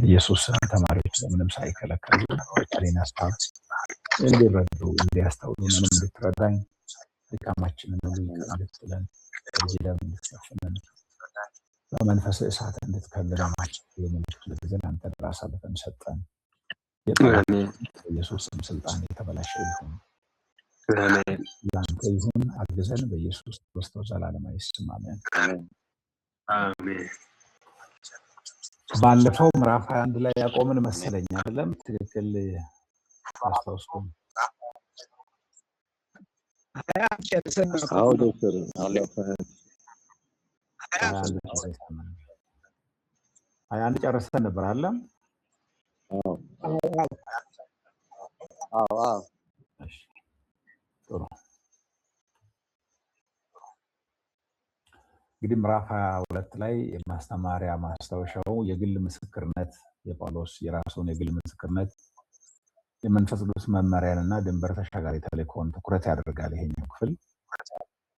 ኢየሱስ ተማሪዎች ምንም ሳይከለከሉ የቃሌን ሀሳብ እንዲረዱ እንዲያስተውሉ ምንም እንድትረዳኝ ድካማችንን ሁሉ ይቅር እንድትለን በዚህ ደም እንድትሸፍነን በመንፈስ እሳት እንድትከልለናቸው የምንችል ጊዜ አንተ ራስ አልፈን ሰጠን። የጠላት በኢየሱስ ስልጣን የተበላሸ ይሁን። ለአንተ ይሁን። አግዘን በኢየሱስ ክርስቶስ ዘላለማዊ ስም አሜን። አሜን። ባለፈው ምዕራፍ 21 ላይ ያቆምን መሰለኝ አይደለም? ትክክል አስታውሱ። አዎ ዶክተር አለፈ። 21 ጨርሰን ነበር አለ? አዎ እሺ ጥሩ። እንግዲህ ምዕራፍ 22 ላይ ማስተማሪያ ማስታወሻው የግል ምስክርነት የጳውሎስ የራሱን የግል ምስክርነት የመንፈስ ቅዱስ መመሪያንና ድንበር ተሻጋሪ ተልእኮን ትኩረት ያደርጋል። ይሄኛው ክፍል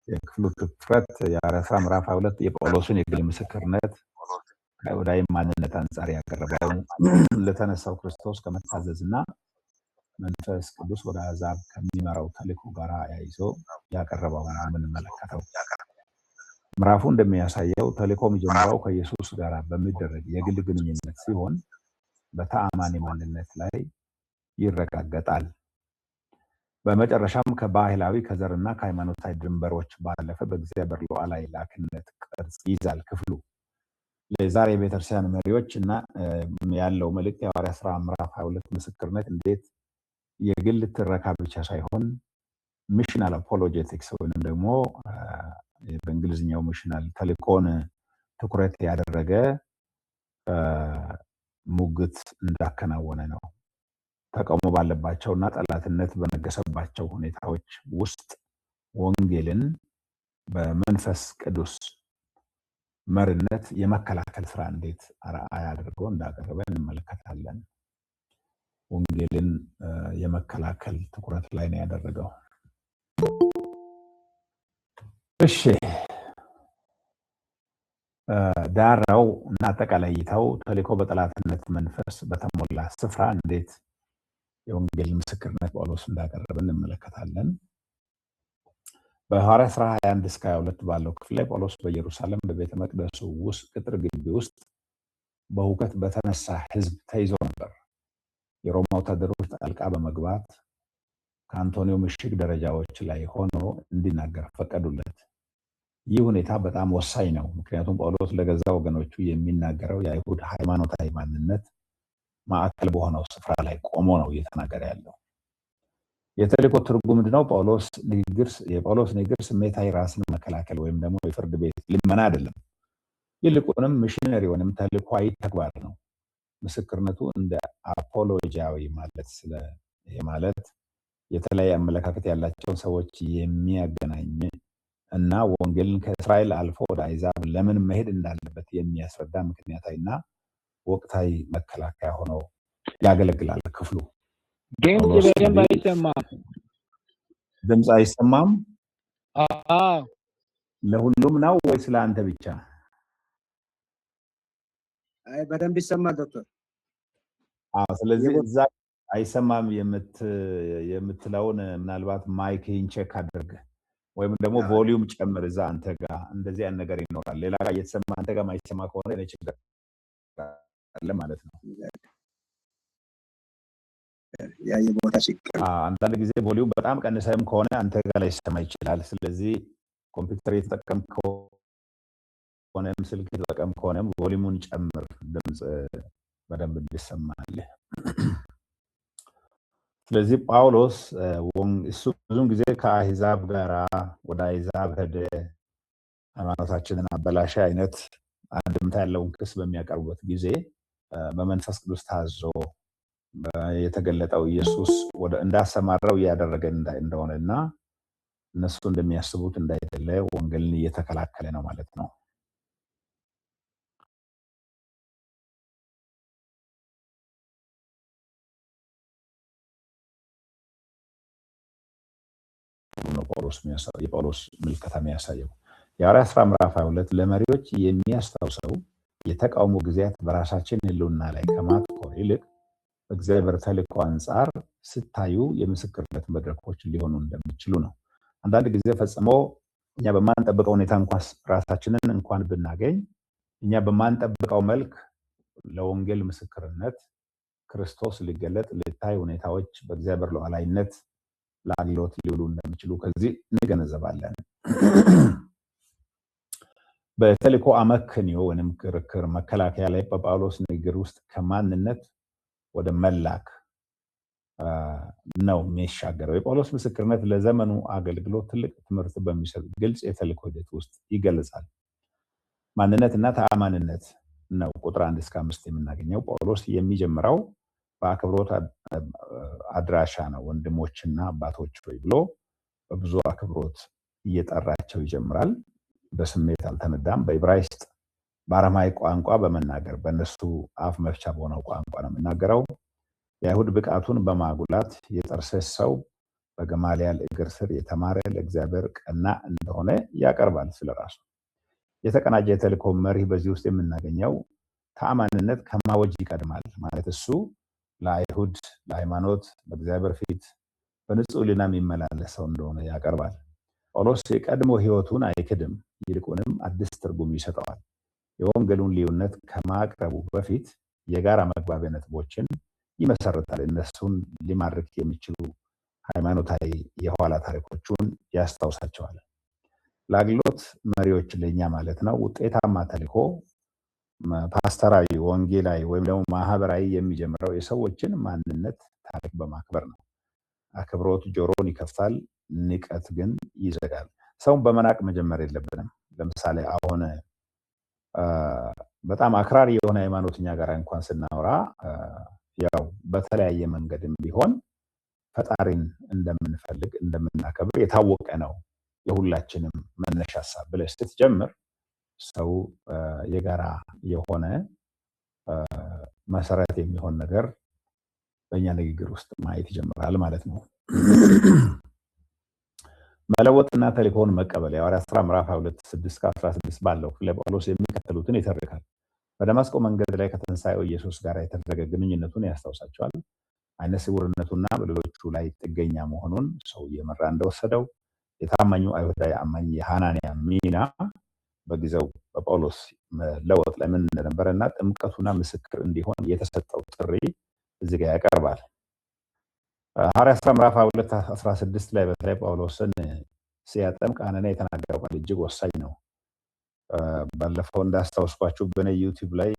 የክፍሉ ትኩረት የሐዋርያት ሥራ ምዕራፍ 22 የጳውሎስን የግል ምስክርነት ከአይሁዳዊ ማንነት አንጻር ያቀረበው ለተነሳው ክርስቶስ ከመታዘዝና መንፈስ ቅዱስ ወደ አሕዛብ ከሚመራው ተልእኮ ጋር ያይዞ ያቀረበው ነው የምንመለከተው። ምዕራፉ እንደሚያሳየው ተልእኮ የሚጀምረው ከኢየሱስ ጋር በሚደረግ የግል ግንኙነት ሲሆን በተአማኒ ማንነት ላይ ይረጋገጣል። በመጨረሻም ከባህላዊ ከዘርና ከሃይማኖታዊ ድንበሮች ባለፈ በእግዚአብሔር ሉዓላዊ ላክነት ቅርጽ ይዛል። ክፍሉ ለዛሬ ቤተክርስቲያን መሪዎች እና ያለው መልእክት የሐዋርያት ሥራ ምዕራፍ 22 ምስክርነት እንዴት የግል ትረካ ብቻ ሳይሆን ሚሽናል አፖሎጀቲክስ ወይንም ደግሞ በእንግሊዝኛው ሚሽናል ተልእኮን ትኩረት ያደረገ ሙግት እንዳከናወነ ነው። ተቃውሞ ባለባቸውና ጠላትነት በነገሰባቸው ሁኔታዎች ውስጥ ወንጌልን በመንፈስ ቅዱስ መርነት የመከላከል ስራ እንዴት አርአያ አድርጎ እንዳቀረበ እንመለከታለን። ወንጌልን የመከላከል ትኩረት ላይ ነው ያደረገው። እሺ ዳራው እና አጠቃላይ እይታው ተልእኮ በጠላትነት መንፈስ በተሞላ ስፍራ እንዴት የወንጌል ምስክርነት ጳውሎስ እንዳቀረበ እንመለከታለን። በሐዋርያት ሥራ 21 እስከ 22 ባለው ክፍል ላይ ጳውሎስ በኢየሩሳሌም በቤተ መቅደሱ ውስጥ ቅጥር ግቢ ውስጥ በሁከት በተነሳ ሕዝብ ተይዞ ነበር። የሮማ ወታደሮች ጣልቃ በመግባት ከአንቶኒዮ ምሽግ ደረጃዎች ላይ ሆኖ እንዲናገር ፈቀዱለት። ይህ ሁኔታ በጣም ወሳኝ ነው፣ ምክንያቱም ጳውሎስ ለገዛ ወገኖቹ የሚናገረው የአይሁድ ሃይማኖታዊ ማንነት ማዕከል በሆነው ስፍራ ላይ ቆሞ ነው እየተናገረ ያለው። የተልእኮ ትርጉም ምንድነው? የጳውሎስ ንግግር ስሜታዊ ራስን መከላከል ወይም ደግሞ የፍርድ ቤት ልመና አይደለም። ይልቁንም ሚሽነሪ ወይም ተልእኮአዊ ተግባር ነው። ምስክርነቱ እንደ አፖሎጂያዊ ማለት የተለያየ አመለካከት ያላቸውን ሰዎች የሚያገናኝ እና ወንጌልን ከእስራኤል አልፎ ወደ አሕዛብ ለምን መሄድ እንዳለበት የሚያስረዳ ምክንያታዊና ወቅታዊ መከላከያ ሆኖ ያገለግላል። ክፍሉ ድምፅ በደንብ አይሰማም። ድምፅ አይሰማም? አዎ ለሁሉም ነው ወይስ ለአንተ ብቻ? አይ በደንብ ይሰማል ዶክተር። ስለዚህ እዛ አይሰማም የምትለውን ምናልባት ማይክህን ቼክ አድርግ ወይም ደግሞ ቮሊዩም ጨምር እዛ አንተ ጋር። እንደዚህ አይነት ነገር ይኖራል። ሌላ ጋር እየተሰማ አንተ ጋር ማይሰማ ከሆነ እኔ ችግር አለ ማለት ነው። የቦታ ችግር። አንዳንድ ጊዜ ቮሊዩም በጣም ቀንሰህም ከሆነ አንተ ጋር ላይ ይሰማ ይችላል። ስለዚህ ኮምፒውተር የተጠቀምክ ከሆነም ስልክ የተጠቀምክ ከሆነም ቮሊዩሙን ጨምር፣ ድምፅ በደንብ እንዲሰማልህ። ስለዚህ ጳውሎስ እሱ ብዙውን ጊዜ ከአሕዛብ ጋር ወደ አሕዛብ ሄደ ሃይማኖታችንን አበላሸ አይነት አንድምታ ያለውን ክስ በሚያቀርቡበት ጊዜ በመንፈስ ቅዱስ ታዞ የተገለጠው ኢየሱስ እንዳሰማራው እያደረገ እንደሆነና እነሱ እንደሚያስቡት እንዳይደለ ወንጌልን እየተከላከለ ነው ማለት ነው። የጳውሎስ ምልከታ የሚያሳየው የሐዋርያት ሥራ ምዕራፍ 22 ለመሪዎች የሚያስታውሰው የተቃውሞ ጊዜያት በራሳችን ህልውና ላይ ከማትኮር ይልቅ በእግዚአብሔር ተልእኮ አንጻር ስታዩ የምስክርነት መድረኮች ሊሆኑ እንደሚችሉ ነው። አንዳንድ ጊዜ ፈጽሞ እኛ በማንጠብቀው ሁኔታ እንኳን ራሳችንን እንኳን ብናገኝ እኛ በማንጠብቀው መልክ ለወንጌል ምስክርነት ክርስቶስ ሊገለጥ ሊታይ ሁኔታዎች በእግዚአብሔር ሉዓላዊነት ለአገልግሎት ሊውሉ እንደሚችሉ ከዚህ እንገነዘባለን። በተልእኮ አመክንዮ ወይም ክርክር መከላከያ ላይ በጳውሎስ ንግግር ውስጥ ከማንነት ወደ መላክ ነው የሚሻገረው። የጳውሎስ ምስክርነት ለዘመኑ አገልግሎት ትልቅ ትምህርት በሚሰጥ ግልጽ የተልእኮ ሂደት ውስጥ ይገለጻል። ማንነትና ተአማንነት ነው ቁጥር 1 እስከ 5 የምናገኘው። ጳውሎስ የሚጀምረው በአክብሮት አድራሻ ነው። ወንድሞችና አባቶች ሆይ ብሎ በብዙ አክብሮት እየጠራቸው ይጀምራል። በስሜት አልተነዳም። በዕብራይስጥ በአረማይክ ቋንቋ በመናገር በእነሱ አፍ መፍቻ በሆነው ቋንቋ ነው የሚናገረው። የአይሁድ ብቃቱን በማጉላት የጠርሴስ ሰው በገማልያል እግር ስር የተማረ ለእግዚአብሔር ቀና እንደሆነ ያቀርባል ስለራሱ። የተቀናጀ የተልእኮ መርህ በዚህ ውስጥ የምናገኘው ተአማንነት ከማወጅ ይቀድማል። ማለት እሱ ለአይሁድ ለሃይማኖት በእግዚአብሔር ፊት በንጹህ ሕሊና የሚመላለስ ሰው እንደሆነ ያቀርባል። ጳውሎስ የቀድሞ ህይወቱን አይክድም፣ ይልቁንም አዲስ ትርጉም ይሰጠዋል። የወንጌሉን ልዩነት ከማቅረቡ በፊት የጋራ መግባቢያ ነጥቦችን ይመሰርታል። እነሱን ሊማርክ የሚችሉ ሃይማኖታዊ የኋላ ታሪኮቹን ያስታውሳቸዋል። ለአገልግሎት መሪዎች ለኛ ማለት ነው ውጤታማ ተልእኮ ፓስተራዊ፣ ወንጌላዊ ወይም ደግሞ ማህበራዊ የሚጀምረው የሰዎችን ማንነት ታሪክ በማክበር ነው። አክብሮት ጆሮን ይከፍታል፣ ንቀት ግን ይዘጋል። ሰውን በመናቅ መጀመር የለብንም። ለምሳሌ አሁን በጣም አክራሪ የሆነ ሃይማኖተኛ ጋር እንኳን ስናወራ ያው በተለያየ መንገድም ቢሆን ፈጣሪን እንደምንፈልግ እንደምናከብር የታወቀ ነው። የሁላችንም መነሻ ሐሳብ ብለህ ስትጀምር ሰው የጋራ የሆነ መሰረት የሚሆን ነገር በእኛ ንግግር ውስጥ ማየት ይጀምራል ማለት ነው። መለወጥና ተልእኮውን መቀበል የሐዋርያት ሥራ ምዕራፍ 2:6-16 ባለው ለጳውሎስ የሚከተሉትን ይተርካል። በደማስቆ መንገድ ላይ ከተንሳኤው ኢየሱስ ጋር የተደረገ ግንኙነቱን ያስታውሳቸዋል። አይነ ስውርነቱና በሌሎቹ ላይ ጥገኛ መሆኑን ሰው እየመራ እንደወሰደው፣ የታማኙ አይሁዳዊ አማኝ የሐናንያ ሚና በጊዜው በጳውሎስ መለወጥ ላይ ምን እንደነበረና ጥምቀቱና ምስክር እንዲሆን የተሰጠው ጥሪ እዚህ ጋር ያቀርባል። ሐዋርያት ሥራ ምዕራፍ 2:16 ላይ በተለይ ጳውሎስን ሲያጠምቅ ሐናንያ የተናገረው ቃል እጅግ ወሳኝ ነው። ባለፈው እንዳስታውስኳችሁ በኔ ዩቲዩብ ላይ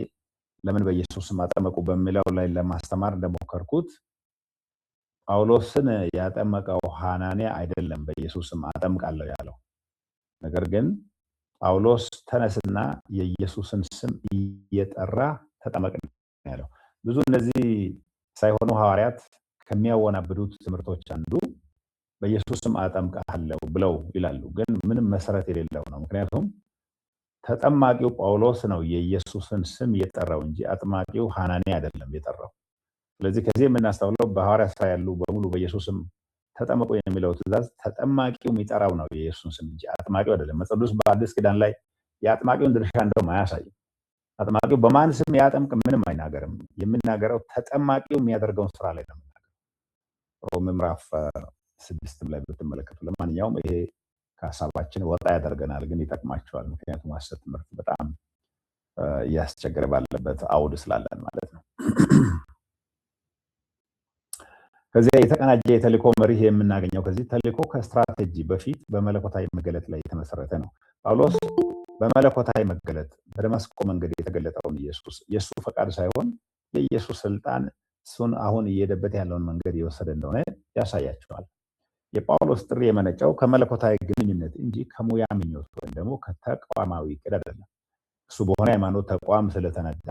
ለምን በኢየሱስ ስም አጠመቁ በሚለው ላይ ለማስተማር እንደሞከርኩት ጳውሎስን ያጠመቀው ሐናንያ አይደለም በኢየሱስ ስም አጠምቃለሁ ያለው። ነገር ግን ጳውሎስ ተነስና የኢየሱስን ስም እየጠራ ተጠመቅ ያለው። ብዙ እነዚህ ሳይሆኑ ሐዋርያት ከሚያወናብዱት ትምህርቶች አንዱ በኢየሱስ ስም አጠምቃለሁ ብለው ይላሉ። ግን ምንም መሰረት የሌለው ነው። ምክንያቱም ተጠማቂው ጳውሎስ ነው የኢየሱስን ስም የጠራው እንጂ አጥማቂው ሐናንያ አይደለም የጠራው። ስለዚህ ከዚህ የምናስተውለው በሐዋርያት ሥራ ያሉ በሙሉ በኢየሱስ ስም ተጠመቁ የሚለው ትእዛዝ ተጠማቂው የሚጠራው ነው የኢየሱስን ስም እንጂ አጥማቂው አይደለም። መጽሐፍ ቅዱስ በአዲስ ኪዳን ላይ የአጥማቂውን ድርሻ እንደውም አያሳይም። አጥማቂው በማን ስም ያጠምቅ ምንም አይናገርም። የሚናገረው ተጠማቂው የሚያደርገውን ስራ ላይ ነው። ሮሜ ምዕራፍ 6 ላይ ብትመለከቱ። ለማንኛውም ይሄ ከሀሳባችን ወጣ ያደርገናል፣ ግን ይጠቅማቸዋል። ምክንያቱም ሐሰት ትምህርት በጣም እያስቸገረ ባለበት አውድ ስላለን ማለት ነው። ከዚያ የተቀናጀ የተልእኮ መርህ የምናገኘው ከዚህ ተልእኮ ከስትራቴጂ በፊት በመለኮታዊ መገለጥ ላይ የተመሰረተ ነው። ጳውሎስ በመለኮታዊ መገለጥ በደማስቆ መንገድ የተገለጠውን ኢየሱስ የእሱ ፈቃድ ሳይሆን የኢየሱስ ስልጣን እሱን አሁን እየሄደበት ያለውን መንገድ የወሰደ እንደሆነ ያሳያቸዋል። የጳውሎስ ጥሪ የመነጨው ከመለኮታዊ ግንኙነት እንጂ ከሙያ ምኞት ወይም ደግሞ ከተቋማዊ ዕቅድ አይደለም። እሱ በሆነ ሃይማኖት ተቋም ስለተነዳ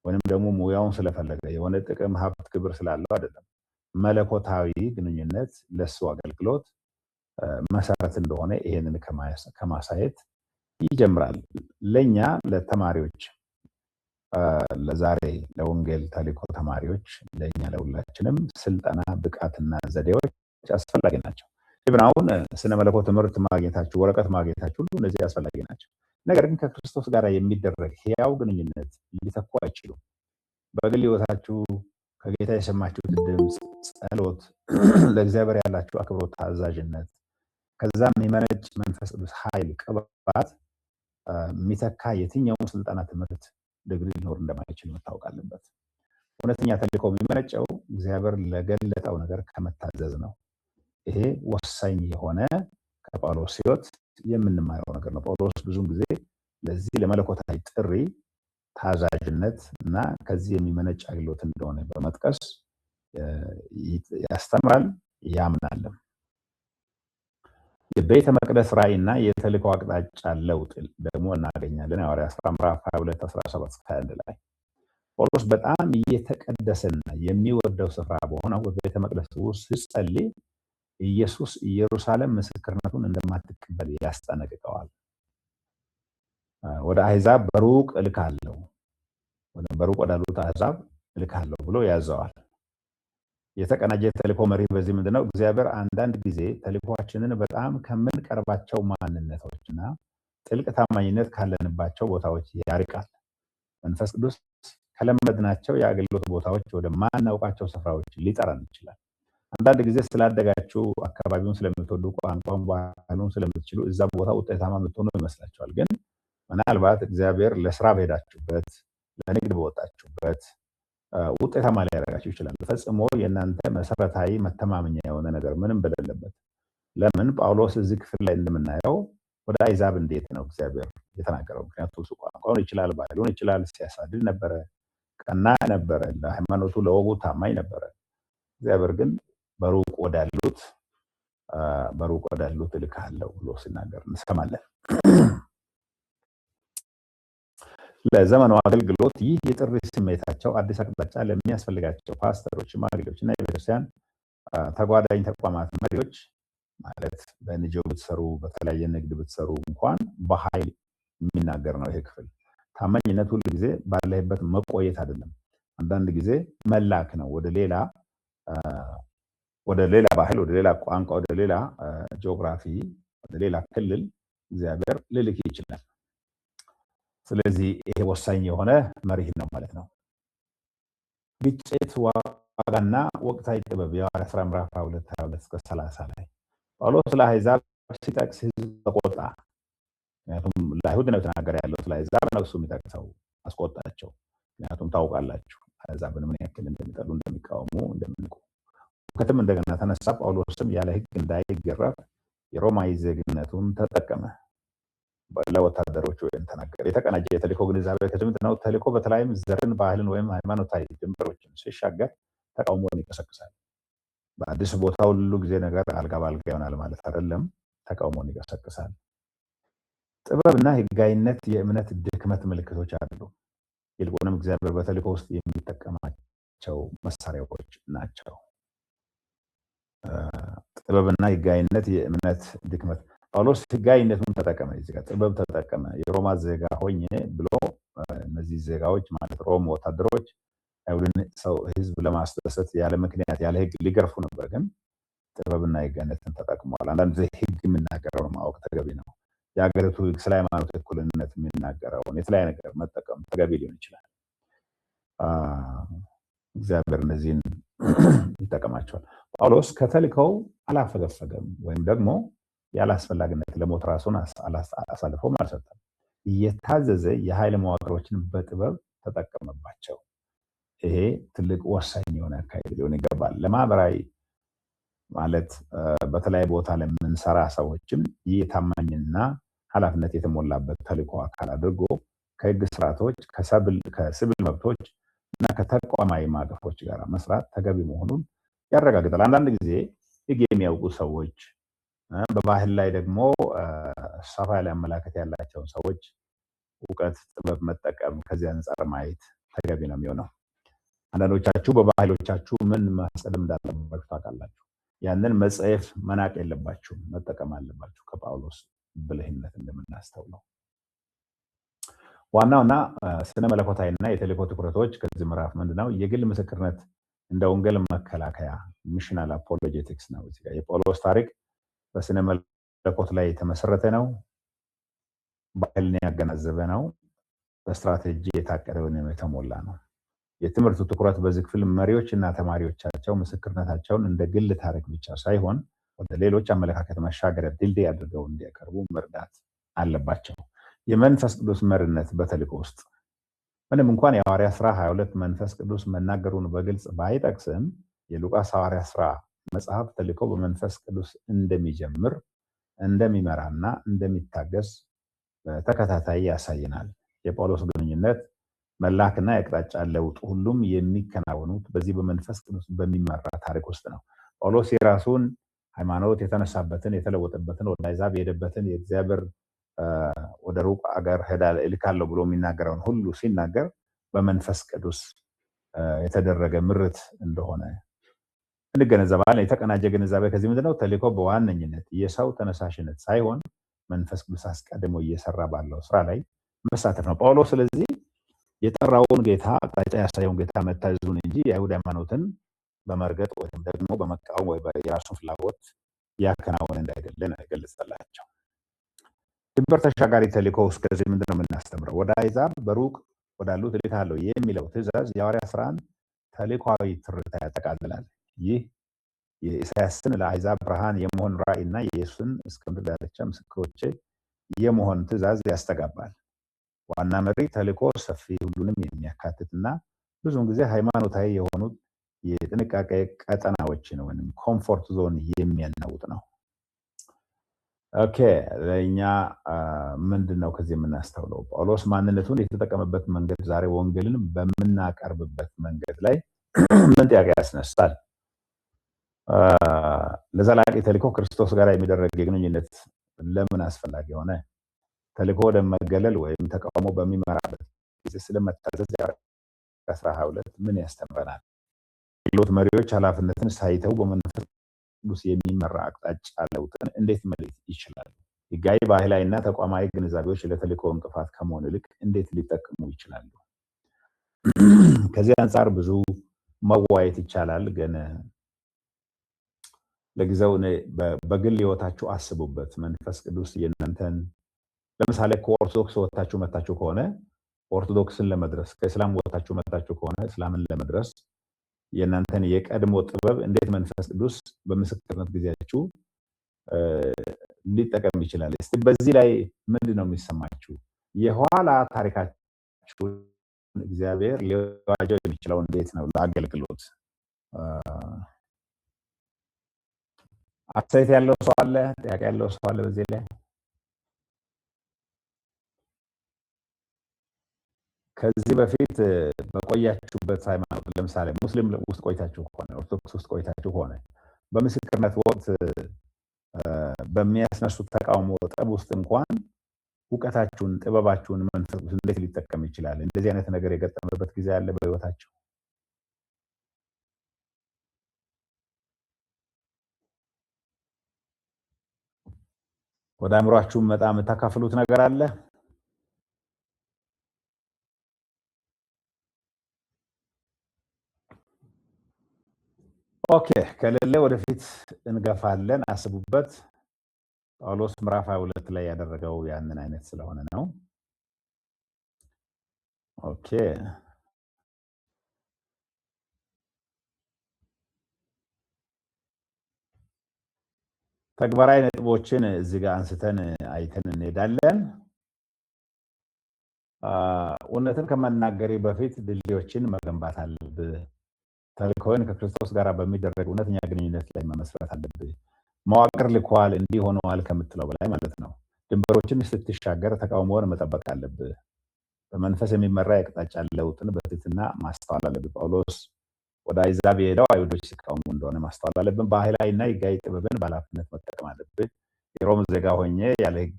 ወይም ደግሞ ሙያውን ስለፈለገ የሆነ ጥቅም፣ ሀብት፣ ክብር ስላለው አይደለም። መለኮታዊ ግንኙነት ለሱ አገልግሎት መሰረት እንደሆነ ይሄንን ከማሳየት ይጀምራል። ለኛ ለተማሪዎች ለዛሬ ለወንጌል ተልእኮ ተማሪዎች ለኛ ለሁላችንም ስልጠና፣ ብቃትና ዘዴዎች አስፈላጊ ናቸው። አሁን ስነ መለኮት ትምህርት ማግኘታችሁ፣ ወረቀት ማግኘታችሁ ሁሉ እነዚህ አስፈላጊ ናቸው። ነገር ግን ከክርስቶስ ጋር የሚደረግ ሕያው ግንኙነት ሊተኩ አይችሉም። በግል ሕይወታችሁ ከጌታ የሰማችሁት ድምፅ፣ ጸሎት፣ ለእግዚአብሔር ያላችሁ አክብሮት፣ ታዛዥነት፣ ከዛም የሚመነጭ መንፈስ ቅዱስ ኃይል፣ ቅባት የሚተካ የትኛውም ስልጠና፣ ትምህርት፣ ዲግሪ ሊኖር እንደማይችል መታወቅ አለበት። እውነተኛ ተልእኮ የሚመነጨው እግዚአብሔር ለገለጠው ነገር ከመታዘዝ ነው። ይሄ ወሳኝ የሆነ ከጳውሎስ ሕይወት የምንማረው ነገር ነው። ጳውሎስ ብዙውን ጊዜ ለዚህ ለመለኮታዊ ጥሪ ታዛዥነት እና ከዚህ የሚመነጭ አገልግሎት እንደሆነ በመጥቀስ ያስተምራል፣ ያምናልም። የቤተ መቅደስ ራዕይና የተልእኮ አቅጣጫ ለውጥ ደግሞ እናገኛለን። ሐዋርያት ሥራ ምዕራፍ 22 17-21 ላይ ጳውሎስ በጣም እየተቀደሰና የሚወደው ስፍራ በሆነው በቤተ መቅደስ ውስጥ ሲጸልይ ኢየሱስ ኢየሩሳሌም ምስክርነቱን እንደማትቀበል ያስጠነቅቀዋል። ወደ አሕዛብ በሩቅ እልካለሁ፣ በሩቅ ወዳሉት አሕዛብ እልካለሁ ብሎ ያዘዋል። የተቀናጀ ተልእኮ መሪ በዚህ ምንድነው? እግዚአብሔር አንዳንድ ጊዜ ተልእኮአችንን በጣም ከምንቀርባቸው ማንነቶችና ጥልቅ ታማኝነት ካለንባቸው ቦታዎች ያርቃል። መንፈስ ቅዱስ ከለመድናቸው የአገልግሎት ቦታዎች ወደ ማናውቃቸው ስፍራዎች ሊጠራን ይችላል። አንዳንድ ጊዜ ስላደጋችሁ አካባቢውን ስለምትወዱ ቋንቋውን ባህሉን ስለምትችሉ እዛ ቦታ ውጤታማ የምትሆኑ ይመስላችኋል። ግን ምናልባት እግዚአብሔር ለስራ በሄዳችሁበት፣ ለንግድ በወጣችሁበት ውጤታማ ሊያደርጋችሁ ይችላል። ፈጽሞ የእናንተ መሰረታዊ መተማመኛ የሆነ ነገር ምንም በሌለበት። ለምን ጳውሎስ እዚህ ክፍል ላይ እንደምናየው ወደ አሕዛብ እንዴት ነው እግዚአብሔር የተናገረው? ምክንያቱም እሱ ቋንቋውን ይችላል፣ ባህሉን ይችላል፣ ሲያሳድድ ነበረ፣ ቀና ነበረ፣ ለሃይማኖቱ ለወጉ ታማኝ ነበረ። እግዚአብሔር ግን በሩቅ ወዳሉት እልክሃለሁ ብሎ ሲናገር እንሰማለን። ለዘመኑ አገልግሎት ይህ የጥሪ ስሜታቸው አዲስ አቅጣጫ ለሚያስፈልጋቸው ፓስተሮች፣ ሽማግሌዎች እና የቤተክርስቲያን ተጓዳኝ ተቋማት መሪዎች ማለት በኤንጂኦ ብትሰሩ፣ በተለያየ ንግድ ብትሰሩ እንኳን በኃይል የሚናገር ነው። ይሄ ክፍል ታማኝነት ሁሉ ጊዜ ባለህበት መቆየት አይደለም። አንዳንድ ጊዜ መላክ ነው ወደ ሌላ ባህል፣ ወደ ሌላ ቋንቋ፣ ወደ ሌላ ጂኦግራፊ፣ ወደ ሌላ ክልል እግዚአብሔር ሊልክ ይችላል። ስለዚህ ይሄ ወሳኝ የሆነ መርህ ነው ማለት ነው። ግጭት፣ ዋጋና ወቅታዊ ጥበብ የሐዋርያት ሥራ ምዕራፍ 22-30 ላይ ጳውሎስ ለአሕዛብ ሲጠቅስ ሕዝብ ተቆጣ። ምክንያቱም ለአይሁድ ነው የተናገረ ያለው፣ ስለ አሕዛብ ነው እሱ የሚጠቅሰው። አስቆጣቸው። ምክንያቱም ታውቃላችሁ አሕዛብን ምን ያክል እንደሚጠሉ፣ እንደሚቃወሙ፣ እንደሚንቁ። ሁከትም እንደገና ተነሳ። ጳውሎስም ያለ ሕግ እንዳይገረፍ የሮማዊ ዜግነቱን ተጠቀመ። ለወታደሮች ወይም ተናገረ። የተቀናጀ የተልእኮ ግንዛቤ ከትምህርት ነው። ተልእኮ በተለይም ዘርን፣ ባህልን ወይም ሃይማኖታዊ ድንበሮችን ሲሻገር ተቃውሞን ይቀሰቅሳል። በአዲስ ቦታ ሁሉ ጊዜ ነገር አልጋ ባልጋ ይሆናል ማለት አይደለም። ተቃውሞን ይቀሰቅሳል። ጥበብና ሕጋዊነት የእምነት ድክመት ምልክቶች አሉ። ይልቁንም እግዚአብሔር በተልእኮ ውስጥ የሚጠቀማቸው መሳሪያዎች ናቸው። ጥበብና ሕጋዊነት የእምነት ድክመት። ጳውሎስ ሕጋዊነቱን ተጠቀመ፣ እዚህ ጋር ጥበብ ተጠቀመ። የሮማ ዜጋ ሆኜ ብሎ እነዚህ ዜጋዎች ማለት ሮም ወታደሮች አይሁድን ሰው ሕዝብ ለማስደሰት ያለ ምክንያት ያለ ሕግ ሊገርፉ ነበር። ግን ጥበብና ሕጋዊነትን ተጠቅሟል። አንዳንድ ጊዜ ሕግ የሚናገረውን ማወቅ ተገቢ ነው። የሀገሪቱ ሕግ ስለ ሃይማኖት እኩልነት የሚናገረውን የተለያየ ነገር መጠቀም ተገቢ ሊሆን ይችላል። እግዚአብሔር እነዚህን ይጠቀማቸዋል። ጳውሎስ ከተልእኮው አላፈገፈገም ወይም ደግሞ ያለ አስፈላጊነት ለሞት ራሱን አሳልፎም አልሰጠም። እየታዘዘ የኃይል መዋቅሮችን በጥበብ ተጠቀመባቸው። ይሄ ትልቅ ወሳኝ የሆነ አካሄድ ሊሆን ይገባል። ለማህበራዊ ማለት በተለያየ ቦታ ለምንሰራ ሰዎችም ይህ ታማኝና ኃላፊነት የተሞላበት ተልእኮ አካል አድርጎ ከህግ ስርዓቶች፣ ከሲቪል መብቶች እና ከተቋማዊ ማዕቀፎች ጋር መስራት ተገቢ መሆኑን ያረጋግጣል። አንዳንድ ጊዜ ህግ የሚያውቁ ሰዎች በባህል ላይ ደግሞ ሰፋ ያለ አመለካከት ያላቸውን ሰዎች እውቀት፣ ጥበብ መጠቀም ከዚህ አንጻር ማየት ተገቢ ነው የሚሆነው። አንዳንዶቻችሁ በባህሎቻችሁ ምን ማስቀደም እንዳለባችሁ ታውቃላችሁ። ያንን መጽሐፍ መናቅ የለባችሁም፣ መጠቀም አለባችሁ። ከጳውሎስ ብልህነት እንደምናስተውለው ዋናውና ስነ መለኮታዊና የተልእኮ ትኩረቶች ከዚህ ምዕራፍ ምንድነው? የግል ምስክርነት እንደ ወንጌል መከላከያ ሚሽናል አፖሎጄቲክስ ነው። የጳውሎስ ታሪክ በስነ መለኮት ላይ የተመሰረተ ነው። ባህልን ያገናዘበ ነው። በስትራቴጂ የታቀደ ነው የተሞላ ነው። የትምህርቱ ትኩረት በዚህ ክፍል መሪዎችና ተማሪዎቻቸው ምስክርነታቸውን እንደ ግል ታሪክ ብቻ ሳይሆን ወደ ሌሎች አመለካከት መሻገሪያ ድልድይ አድርገው እንዲያቀርቡ መርዳት አለባቸው። የመንፈስ ቅዱስ መሪነት በተልእኮ ውስጥ ምንም እንኳን የሐዋርያት ሥራ 22 መንፈስ ቅዱስ መናገሩን በግልጽ ባይጠቅስም የሉቃስ ሐዋርያት ሥራ መጽሐፍ ተልእኮ በመንፈስ ቅዱስ እንደሚጀምር፣ እንደሚመራና እንደሚታገስ በተከታታይ ያሳየናል። የጳውሎስ ግንኙነት መላክና የአቅጣጫ ለውጥ ሁሉም የሚከናወኑት በዚህ በመንፈስ ቅዱስ በሚመራ ታሪክ ውስጥ ነው። ጳውሎስ የራሱን ሃይማኖት የተነሳበትን የተለወጠበትን ወደ አሕዛብ የሄደበትን የእግዚአብሔር ወደ ሩቅ አገር እልካለሁ ብሎ የሚናገረውን ሁሉ ሲናገር በመንፈስ ቅዱስ የተደረገ ምርት እንደሆነ እንገነዘባለን። የተቀናጀ ግንዛቤ ከዚህ ምንድነው? ተልእኮ በዋነኝነት የሰው ተነሳሽነት ሳይሆን መንፈስ ቅዱስ አስቀድሞ እየሰራ ባለው ስራ ላይ መሳተፍ ነው። ጳውሎስ ስለዚህ የጠራውን ጌታ አቅጣጫ ያሳየውን ጌታ መታዘዙን እንጂ የአይሁድ ሃይማኖትን በመርገጥ ወይም ደግሞ በመቃወም ወይ የራሱን ፍላጎት ያከናወነ እንዳይደለ ነው የገለጸላቸው። ድንበር ተሻጋሪ ተልእኮ ውስጥ ከዚህ ምንድነው የምናስተምረው? ወደ አሕዛብ በሩቅ ወዳሉት እልካለሁ የሚለው ትእዛዝ የሐዋርያት ሥራን ተልእኮአዊ ትርታ ያጠቃልላል። ይህ የኢሳያስን ለአሕዛብ ብርሃን የመሆን ራእይና የኢየሱስን እስከ ምድር ዳርቻ ምስክሮቼ የመሆን ትእዛዝ ያስተጋባል። ዋና መሪ ተልእኮ ሰፊ ሁሉንም የሚያካትትና ብዙውን ጊዜ ሃይማኖታዊ የሆኑት የጥንቃቄ ቀጠናዎችን ወይም ኮምፎርት ዞን የሚያናውጥ ነው። ኦኬ፣ ለእኛ ምንድነው ከዚህ የምናስተውለው? ጳውሎስ ማንነቱን የተጠቀመበት መንገድ ዛሬ ወንጌልን በምናቀርብበት መንገድ ላይ ምን ጥያቄ ያስነሳል? ለዘላቂ ተልእኮ ክርስቶስ ጋር የሚደረግ ግንኙነት ለምን አስፈላጊ ሆነ? ተልእኮ ወደ መገለል ወይም ተቃውሞ በሚመራበት ጊዜ ስለመታዘዝ የሐዋርያት 22 ምን ያስተምረናል? ሌሎች መሪዎች ኃላፊነትን ሳይተው በመንፈስ ቅዱስ የሚመራ አቅጣጫ ለውጥን እንዴት መለየት ይችላሉ? ሕጋዊ ባህላዊና ተቋማዊ ግንዛቤዎች ለተልእኮ እንቅፋት ከመሆን ይልቅ እንዴት ሊጠቅሙ ይችላሉ? ከዚህ አንጻር ብዙ መዋየት ይቻላል፣ ግን ለጊዜው በግል ህይወታችሁ አስቡበት። መንፈስ ቅዱስ የእናንተን ለምሳሌ ከኦርቶዶክስ ወጣችሁ መጣችሁ ከሆነ ኦርቶዶክስን ለመድረስ፣ ከእስላም ወጣችሁ መጣችሁ ከሆነ እስላምን ለመድረስ የእናንተን የቀድሞ ጥበብ እንዴት መንፈስ ቅዱስ በምስክርነት ጊዜያችሁ ሊጠቀም ይችላል? እስቲ በዚህ ላይ ምንድነው የሚሰማችሁ? የኋላ ታሪካችሁ እግዚአብሔር ሊዋጀው የሚችለው እንዴት ነው ለአገልግሎት? አስተያየት ያለው ሰው አለ? ጥያቄ ያለው ሰው አለ በዚህ ላይ? ከዚህ በፊት በቆያችሁበት ሃይማኖት ለምሳሌ ሙስሊም ውስጥ ቆይታችሁ ከሆነ ኦርቶዶክስ ውስጥ ቆይታችሁ ከሆነ በምስክርነት ወቅት በሚያስነሱት ተቃውሞ ጠብ ውስጥ እንኳን እውቀታችሁን ጥበባችሁን መንፈስ እንዴት ሊጠቀም ይችላል? እንደዚህ አይነት ነገር የገጠመበት ጊዜ አለ በህይወታችሁ? ወደ አእምሯችሁ በጣም የምታካፍሉት ነገር አለ? ኦኬ፣ ከሌለ ወደፊት እንገፋለን። አስቡበት። ጳውሎስ ምዕራፍ 22 ላይ ያደረገው ያንን አይነት ስለሆነ ነው። ኦኬ፣ ተግባራዊ ነጥቦችን እዚህ ጋር አንስተን አይተን እንሄዳለን። እውነትን ከመናገሬ በፊት ድልድዮችን መገንባት አለብህ። ተልእኮህን ከክርስቶስ ጋር በሚደረግ እውነተኛ ግንኙነት ላይ መመስረት አለብህ። መዋቅር ልኳል እንዲህ ሆነዋል ከምትለው በላይ ማለት ነው። ድንበሮችን ስትሻገር ተቃውሞውን መጠበቅ አለብህ። በመንፈስ የሚመራ የአቅጣጫ ለውጥን በትህትና ማስተዋል አለብህ። ጳውሎስ ወደ አሕዛብ የሄደው አይሁዶች ሲቃወሙ እንደሆነ ማስተዋል አለብን። ባህላዊና ሕጋዊ ጥበብን በኃላፊነት መጠቀም አለብህ። የሮም ዜጋ ሆኜ ያለ ሕግ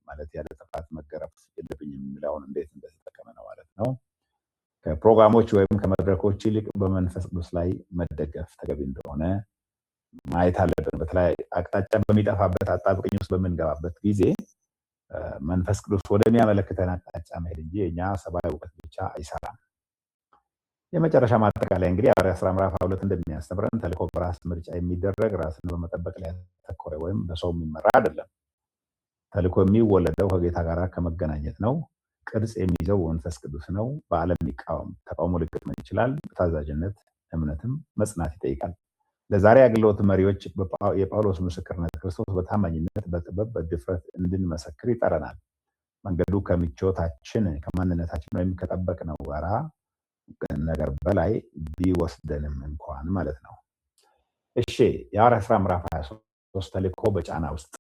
ማለት ያለ ጥፋት መገረፍ የለብኝም የሚለውን እንዴት እንደተጠቀመ ነው ማለት ነው። ከፕሮግራሞች ወይም ከመድረኮች ይልቅ በመንፈስ ቅዱስ ላይ መደገፍ ተገቢ እንደሆነ ማየት አለብን። በተለይ አቅጣጫ በሚጠፋበት አጣብቅኝ ውስጥ በምንገባበት ጊዜ መንፈስ ቅዱስ ወደሚያመለክተን አቅጣጫ መሄድ እንጂ የኛ ሰብአዊ እውቀት ብቻ አይሰራም። የመጨረሻ ማጠቃለያ እንግዲህ ሐዋርያት ሥራ ምዕራፍ 22 እንደሚያስተምረን ተልእኮ በራስ ምርጫ የሚደረግ ራስን በመጠበቅ ላይ ያተኮረ ወይም በሰው የሚመራ አይደለም። ተልእኮ የሚወለደው ከጌታ ጋር ከመገናኘት ነው። ቅርጽ የሚይዘው መንፈስ ቅዱስ ነው። በዓለም ተቃውሞ ሊገጥመን ይችላል። በታዛዥነት እምነትም መጽናት ይጠይቃል። ለዛሬ አገልግሎት መሪዎች የጳውሎስ ምስክርነት ክርስቶስ በታማኝነት በጥበብ በድፍረት እንድንመሰክር ይጠራናል። መንገዱ ከምቾታችን ከማንነታችን ወይም ከጠበቅነው ጋራ ነገር በላይ ቢወስደንም እንኳን ማለት ነው። እሺ የሐዋርያት ሥራ ምዕራፍ 23 ተልእኮ በጫና ውስጥ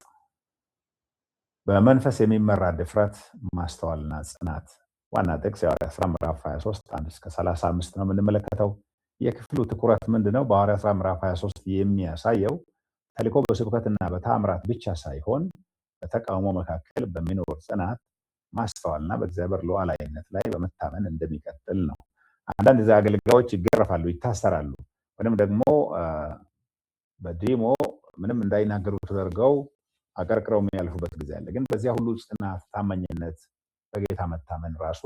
በመንፈስ የሚመራ ድፍረት ማስተዋልና ጽናት ዋና ጥቅስ የሐዋርያት ሥራ ምዕራፍ 23 1 እስከ 35 ነው የምንመለከተው። የክፍሉ ትኩረት ምንድነው? በሐዋርያት ሥራ ምዕራፍ 23 የሚያሳየው ተልእኮ በስብከትና በተአምራት ብቻ ሳይሆን በተቃውሞ መካከል በሚኖር ጽናት ማስተዋልና በእግዚአብሔር ሉዓላዊነት ላይ በመታመን እንደሚቀጥል ነው። አንዳንድ ጊዜ አገልጋዮች ይገረፋሉ፣ ይታሰራሉ፣ ወይም ደግሞ በዲሞ ምንም እንዳይናገሩ ተደርገው አቀርቅረው የሚያልፉበት ጊዜ አለ። ግን በዚያ ሁሉ ጽናት፣ ታማኝነት፣ በጌታ መታመን ራሱ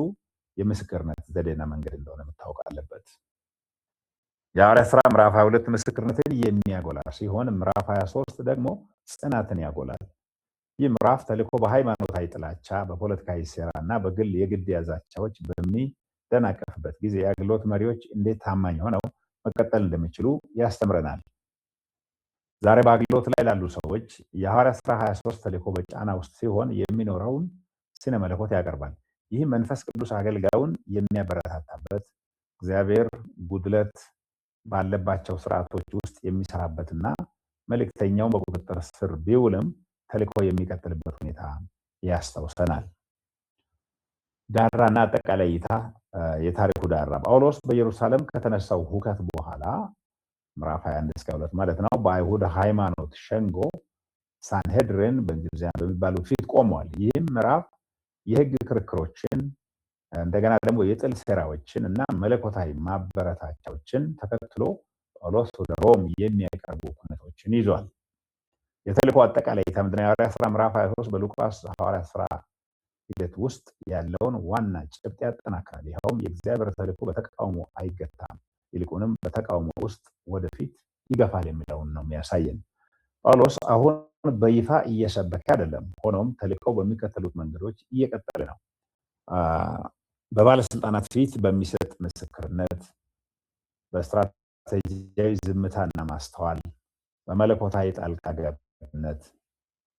የምስክርነት ዘዴና መንገድ እንደሆነ መታወቅ አለበት። የሐዋርያት ሥራ ምዕራፍ 22 ምስክርነትን የሚያጎላ ሲሆን ምዕራፍ 23 ደግሞ ጽናትን ያጎላል። ይህ ምዕራፍ ተልእኮ በሃይማኖታዊ ጥላቻ፣ በፖለቲካዊ ሴራ እና በግል የግድያ ዛቻዎች በሚደናቀፍበት ጊዜ የአገልግሎት መሪዎች እንዴት ታማኝ ሆነው መቀጠል እንደሚችሉ ያስተምረናል። ዛሬ በአገልግሎት ላይ ላሉ ሰዎች የሐዋርያት ሥራ 23 ተልእኮ በጫና ውስጥ ሲሆን የሚኖረውን ስነ መለኮት ያቀርባል። ይህ መንፈስ ቅዱስ አገልጋዩን የሚያበረታታበት፣ እግዚአብሔር ጉድለት ባለባቸው ስርዓቶች ውስጥ የሚሰራበትና መልእክተኛውን በቁጥጥር ስር ቢውልም ተልእኮ የሚቀጥልበት ሁኔታ ያስታውሰናል። ዳራና አጠቃላይ እይታ የታሪኩ ዳራ ጳውሎስ በኢየሩሳሌም ከተነሳው ሁከት በኋላ ምዕራፍ 21 እስከ 2 ማለት ነው በአይሁድ ሃይማኖት ሸንጎ ሳንሄድሪን በእንግሊዝኛ በሚባለው ፊት ቆሟል። ይህም ምዕራፍ የህግ ክርክሮችን እንደገና ደግሞ የጥል ሴራዎችን እና መለኮታዊ ማበረታቻዎችን ተከትሎ ጳውሎስ ወደ ሮም የሚያቀርቡ ሁኔታዎችን ይዟል። የተልእኮ አጠቃላይ ተምድና የሐዋርያት ሥራ ምዕራፍ 23 በሉቃስ ሐዋርያት ሥራ ሂደት ውስጥ ያለውን ዋና ጭብጥ ያጠናክራል። ይኸውም የእግዚአብሔር ተልእኮ በተቃውሞ አይገታም፣ ይልቁንም በተቃውሞ ውስጥ ወደፊት ይገፋል የሚለውን ነው የሚያሳየን። ጳውሎስ አሁን በይፋ እየሰበከ አይደለም። ሆኖም ተልእኮው በሚከተሉት መንገዶች እየቀጠለ ነው። በባለስልጣናት ፊት በሚሰጥ ምስክርነት፣ በስትራቴጂያዊ ዝምታና ማስተዋል፣ በመለኮታዊ ጣልቃ ገብነት፣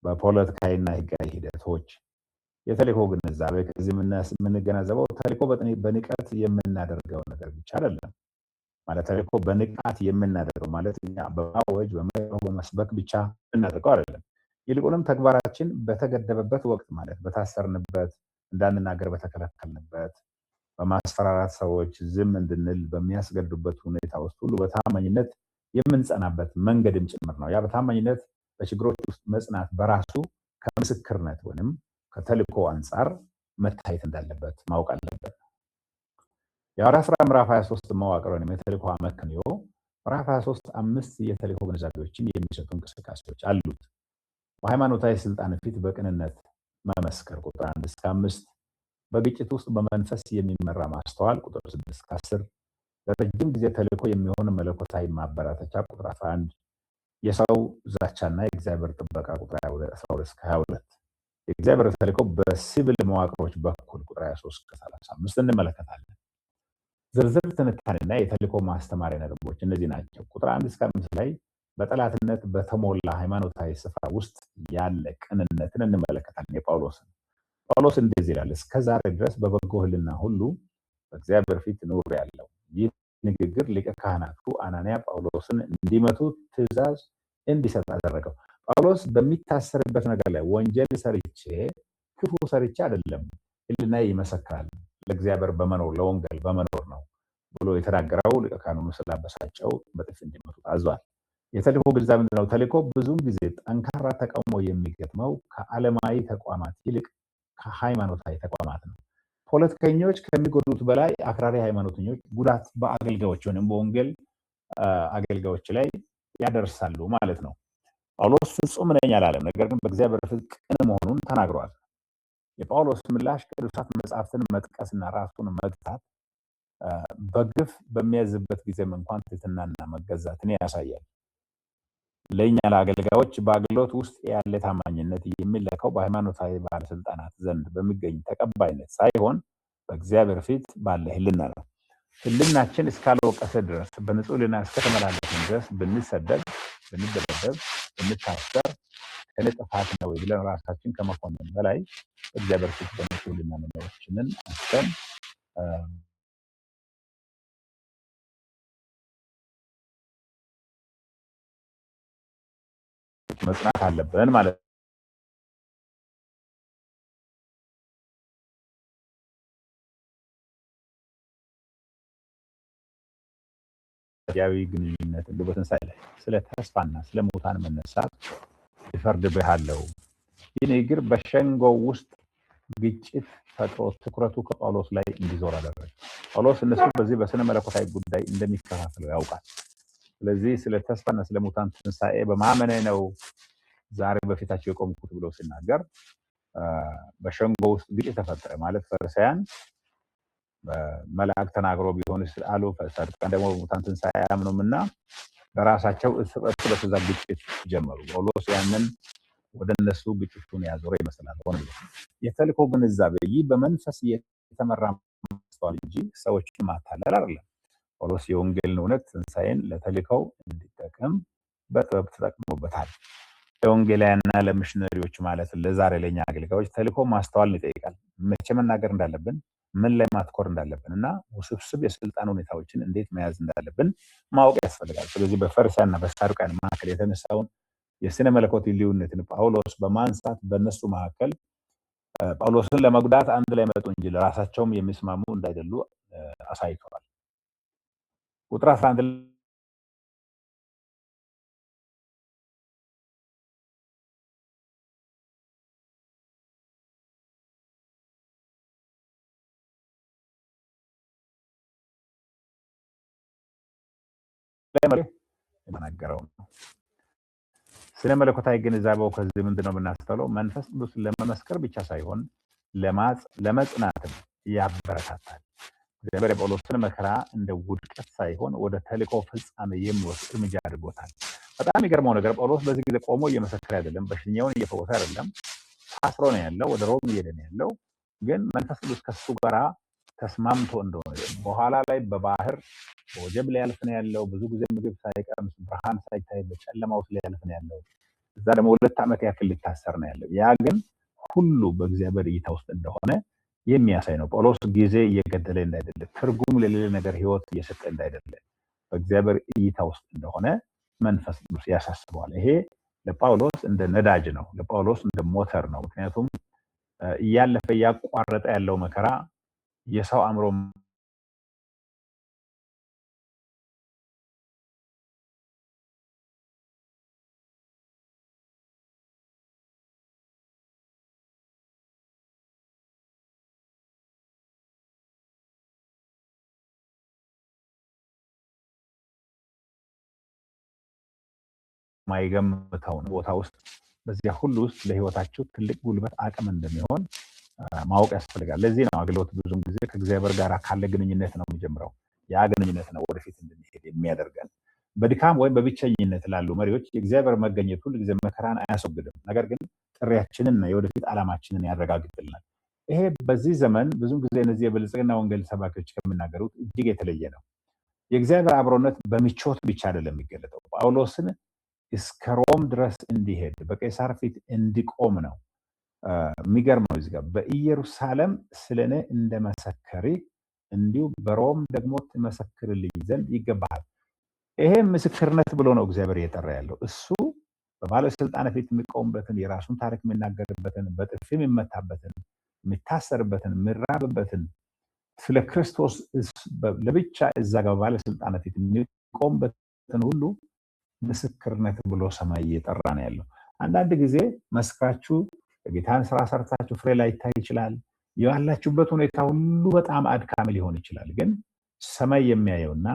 በፖለቲካዊና ህጋዊ ሂደቶች የተልእኮ ግንዛቤ። ከዚህ የምንገነዘበው ተልእኮ በንቀት የምናደርገው ነገር ብቻ አይደለም። ማለት ተልእኮ በንቃት የምናደርገው ማለት እኛ በማወጅ በመስበክ ብቻ የምናደርገው አይደለም። ይልቁንም ተግባራችን በተገደበበት ወቅት ማለት በታሰርንበት፣ እንዳንናገር በተከለከልንበት፣ በማስፈራራት ሰዎች ዝም እንድንል በሚያስገድዱበት ሁኔታ ውስጥ ሁሉ በታማኝነት የምንጸናበት መንገድም ጭምር ነው። ያ በታማኝነት በችግሮች ውስጥ መጽናት በራሱ ከምስክርነት ወይም ከተልእኮ አንጻር መታየት እንዳለበት ማወቅ አለበት። የሐዋርያት ሥራ ምዕራፍ 23 መዋቅር ወይም የተልእኮ አመክንዮ ምዕራፍ 23 5 የተልእኮ ግንዛቤዎችን የሚሰጡ እንቅስቃሴዎች አሉት። በሃይማኖታዊ ስልጣን ፊት በቅንነት መመስከር ቁጥር 1 እስከ 5፣ በግጭት ውስጥ በመንፈስ የሚመራ ማስተዋል ቁጥር 6 እስከ 10፣ ለረጅም ጊዜ ተልእኮ የሚሆን መለኮታዊ ማበረታቻ ቁጥር 11፣ የሰው ዛቻና የእግዚአብሔር ጥበቃ ቁጥር 12 እስከ 22፣ የእግዚአብሔር ተልእኮ በሲቪል መዋቅሮች በኩል ቁጥር 23 እስከ 35 እንመለከታለን። ዝርዝር ትንታኔና የተልእኮ ማስተማሪያ ነጥቦች እነዚህ ናቸው። ቁጥር 1 እስከ 5 ላይ በጠላትነት በተሞላ ሃይማኖታዊ ስፍራ ውስጥ ያለ ቅንነትን እንመለከታለን። ጳውሎስ እንደዚህ ይላል፣ እስከ ዛሬ ድረስ በበጎ ሕሊና ሁሉ በእግዚአብሔር ፊት ኖሬአለሁ። ይህ ንግግር ሊቀ ካህናቱ አናንያ ጳውሎስን እንዲመቱ ትእዛዝ እንዲሰጥ አደረገው። ጳውሎስ በሚታሰርበት ነገር ላይ ወንጀል ሰርቼ ክፉ ሰርቼ አይደለም፣ ሕሊና ይመሰክራል፣ ለእግዚአብሔር በመኖር ለወንጌል በመኖር ነው ብሎ የተናገረው ሊቀ ካህኑ ስላበሳጨው በጥፊ እንዲመቱ አዟል። የተልእኮ ግንዛቤ ምንድነው? ተልእኮ ብዙውን ጊዜ ጠንካራ ተቃውሞ የሚገጥመው ከዓለማዊ ተቋማት ይልቅ ከሃይማኖታዊ ተቋማት ነው። ፖለቲከኞች ከሚጎዱት በላይ አክራሪ ሃይማኖተኞች ጉዳት በአገልጋዮች ወይም በወንጌል አገልጋዮች ላይ ያደርሳሉ ማለት ነው። ጳውሎስ ፍጹም ነኝ አላለም፣ ነገር ግን በእግዚአብሔር ፊት ቅን መሆኑን ተናግሯል። የጳውሎስ ምላሽ ቅዱሳት መጽሐፍትን መጥቀስና ራሱን መግታት በግፍ በሚያዝበት ጊዜም እንኳን ትህትናና መገዛትን ያሳያል። ለኛ ለአገልጋዮች በአገልግሎት ውስጥ ያለ ታማኝነት የሚለካው በሃይማኖታዊ ባለስልጣናት ዘንድ በሚገኝ ተቀባይነት ሳይሆን በእግዚአብሔር ፊት ባለ ህልና ነው። ህልናችን እስካልወቀሰ ድረስ በንጹህ ህልና እስከተመላለስን ድረስ ብንሰደድ፣ ብንደበደብ፣ ብንታሰር ከኔ ጥፋት ነው ብለን ራሳችን ከመኮንን በላይ እግዚአብሔር ፊት በንጹህ ህልና መኖራችንን አስተን መጽናት አለብን ማለት ነው። ያዊ ግንኙነት በትንሣኤ ላይ ስለ ተስፋና ስለ ሙታን መነሳት ይፈርድብሃለሁ። ይህ ንግግር በሸንጎው ውስጥ ግጭት ፈጥሮ ትኩረቱ ከጳውሎስ ላይ እንዲዞር አደረገ። ጳውሎስ እነሱ በዚህ በስነ መለኮታዊ ጉዳይ እንደሚከፋፈሉ ያውቃል። ስለዚህ ስለ ተስፋና ስለ ሙታን ትንሣኤ በማመኔ ነው ዛሬ በፊታቸው የቆምኩት ብሎ ሲናገር በሸንጎ ውስጥ ግጭት ተፈጠረ ማለት ፈሪሳውያን መልአክ ተናግሮ ቢሆንስ አሉ፣ ፈሪሳውያን ደግሞ ሙታን ትንሣኤ አያምኑምና በራሳቸው እርስ በርስ ግጭት ጀመሩ። ጳውሎስ ያንን ወደ እነሱ ግጭቱን ያዞረ ይመስላል። ሆነ የተልእኮ ግንዛቤ ይህ በመንፈስ የተመራ ማስተዋል እንጂ ሰዎችን ማታለል አይደለም። ጳውሎስ የወንጌልን እውነት ትንሣኤን ለተልእኮው እንዲጠቅም በጥበብ ተጠቅሞበታል። ለወንጌላውያንና ለሚሽነሪዎች ማለት ለዛሬ ለኛ አገልጋዮች ተልእኮ ማስተዋልን ይጠይቃል። መቼ መናገር እንዳለብን፣ ምን ላይ ማትኮር እንዳለብን እና ውስብስብ የስልጣን ሁኔታዎችን እንዴት መያዝ እንዳለብን ማወቅ ያስፈልጋል። ስለዚህ በፈሪሳውያንና በሰዱቃውያን መካከል የተነሳውን የስነ መለኮት ልዩነትን ጳውሎስ በማንሳት በእነሱ መካከል ጳውሎስን ለመጉዳት አንድ ላይ መጡ እንጂ ለራሳቸውም የሚስማሙ እንዳይደሉ አሳይተዋል። ቁጥር 11 የተናገረው ነው። ስለ መለኮታዊ ግንዛቤው ከዚህ ምንድነው የምናስተውለው? መንፈስ ቅዱስ ለመመስከር ብቻ ሳይሆን ለመጽናትም ያበረታታል። እግዚአብሔር የጳውሎስን መከራ እንደ ውድቀት ሳይሆን ወደ ተልእኮ ፍጻሜ የሚወስድ እርምጃ አድርጎታል። በጣም የሚገርመው ነገር ጳውሎስ በዚህ ጊዜ ቆሞ እየመሰከረ አይደለም፣ በሽኛውን እየፈወሰ አይደለም፣ ታስሮ ነው ያለው፣ ወደ ሮም እየሄደ ነው ያለው። ግን መንፈስ ቅዱስ ከሱ ጋር ተስማምቶ እንደሆነ በኋላ ላይ በባህር በወጀብ ሊያልፍ ነው ያለው። ብዙ ጊዜ ምግብ ሳይቀምስ ብርሃን ሳይታይ በጨለማ ውስጥ ሊያልፍ ነው ያለው። እዛ ደግሞ 2 ዓመት ያክል ሊታሰር ነው ያለው። ያ ግን ሁሉ በእግዚአብሔር እይታ ውስጥ እንደሆነ የሚያሳይ ነው። ጳውሎስ ጊዜ እየገደለ እንዳይደለ፣ ትርጉም ለሌላ ነገር ህይወት እየሰጠ እንዳይደለ በእግዚአብሔር እይታ ውስጥ እንደሆነ መንፈስ ቅዱስ ያሳስበዋል። ይሄ ለጳውሎስ እንደ ነዳጅ ነው፣ ለጳውሎስ እንደ ሞተር ነው። ምክንያቱም እያለፈ እያቋረጠ ያለው መከራ የሰው አእምሮ ማይገምተው ቦታ ውስጥ በዚያ ሁሉ ውስጥ ለህይወታችሁ ትልቅ ጉልበት አቅም እንደሚሆን ማወቅ ያስፈልጋል። ለዚህ ነው አገልግሎት ብዙም ጊዜ ከእግዚአብሔር ጋር ካለ ግንኙነት ነው የሚጀምረው። ያ ግንኙነት ነው ወደፊት እንድንሄድ የሚያደርገን። በድካም ወይም በብቸኝነት ላሉ መሪዎች የእግዚአብሔር መገኘት ሁሉ ጊዜ መከራን አያስወግድም፣ ነገር ግን ጥሪያችንን እና የወደፊት ዓላማችንን ያረጋግጥልናል። ይሄ በዚህ ዘመን ብዙም ጊዜ እነዚህ የብልጽግና ወንጌል ሰባኪዎች ከሚናገሩት እጅግ የተለየ ነው። የእግዚአብሔር አብሮነት በምቾት ብቻ አይደለም የሚገለጠው። ጳውሎስን እስከ ሮም ድረስ እንዲሄድ በቄሳር ፊት እንዲቆም ነው። የሚገርመው እዚህ ጋር በኢየሩሳሌም ስለኔ እንደመሰከሪ እንዲሁ በሮም ደግሞ ትመሰክርልኝ ዘንድ ይገባሃል። ይሄ ምስክርነት ብሎ ነው እግዚአብሔር እየጠራ ያለው። እሱ በባለስልጣን ፊት የሚቆምበትን፣ የራሱን ታሪክ የሚናገርበትን፣ በጥፊ የሚመታበትን፣ የሚታሰርበትን፣ የሚራብበትን፣ ስለ ክርስቶስ ለብቻ እዛ ጋር ባለስልጣን ፊት የሚቆምበትን ሁሉ ምስክርነት ብሎ ሰማይ እየጠራ ነው ያለው። አንዳንድ ጊዜ መስክራችሁ የጌታን ስራ ሰርታችሁ ፍሬ ላይታይ ይችላል። ያላችሁበት ሁኔታ ሁሉ በጣም አድካሚ ሊሆን ይችላል። ግን ሰማይ የሚያየውና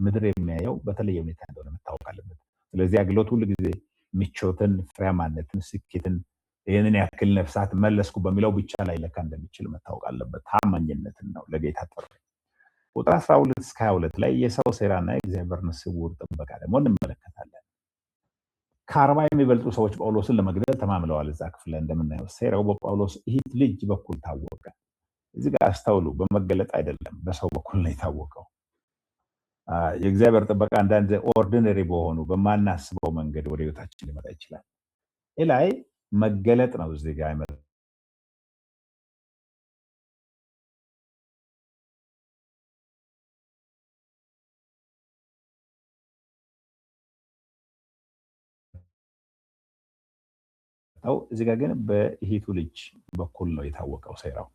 ምድር የሚያየው በተለየ ሁኔታ እንደሆነ መታወቅ አለበት። ስለዚህ አገልግሎት ሁሉ ጊዜ ምቾትን፣ ፍሬያማነትን፣ ስኬትን ይህንን ያክል ነፍሳት መለስኩ በሚለው ብቻ ላይ ለካ እንደሚችል መታወቅ አለበት። ታማኝነትን ነው ለጌታ ጥሪ። ቁጥር 12 እስከ 22 ላይ የሰው ሴራና የእግዚአብሔርን ስውር ጥበቃ ደግሞ እንመለከታለን። ከ40 የሚበልጡ ሰዎች ጳውሎስን ለመግደል ተማምለዋል። እዛ ክፍል እንደምናየው ሴራው በጳውሎስ እህት ልጅ በኩል ታወቀ። እዚህ ጋር አስተውሉ፣ በመገለጥ አይደለም፣ በሰው በኩል ነው የታወቀው። የእግዚአብሔር ጥበቃ አንዳንድ ኦርዲነሪ በሆኑ በማናስበው መንገድ ወደ ህይወታችን ሊመጣ ይችላል። ላይ መገለጥ ነው እዚህ ጋር አይመጣው። እዚህ ጋር ግን በእህቱ ልጅ በኩል ነው የታወቀው ሴራው።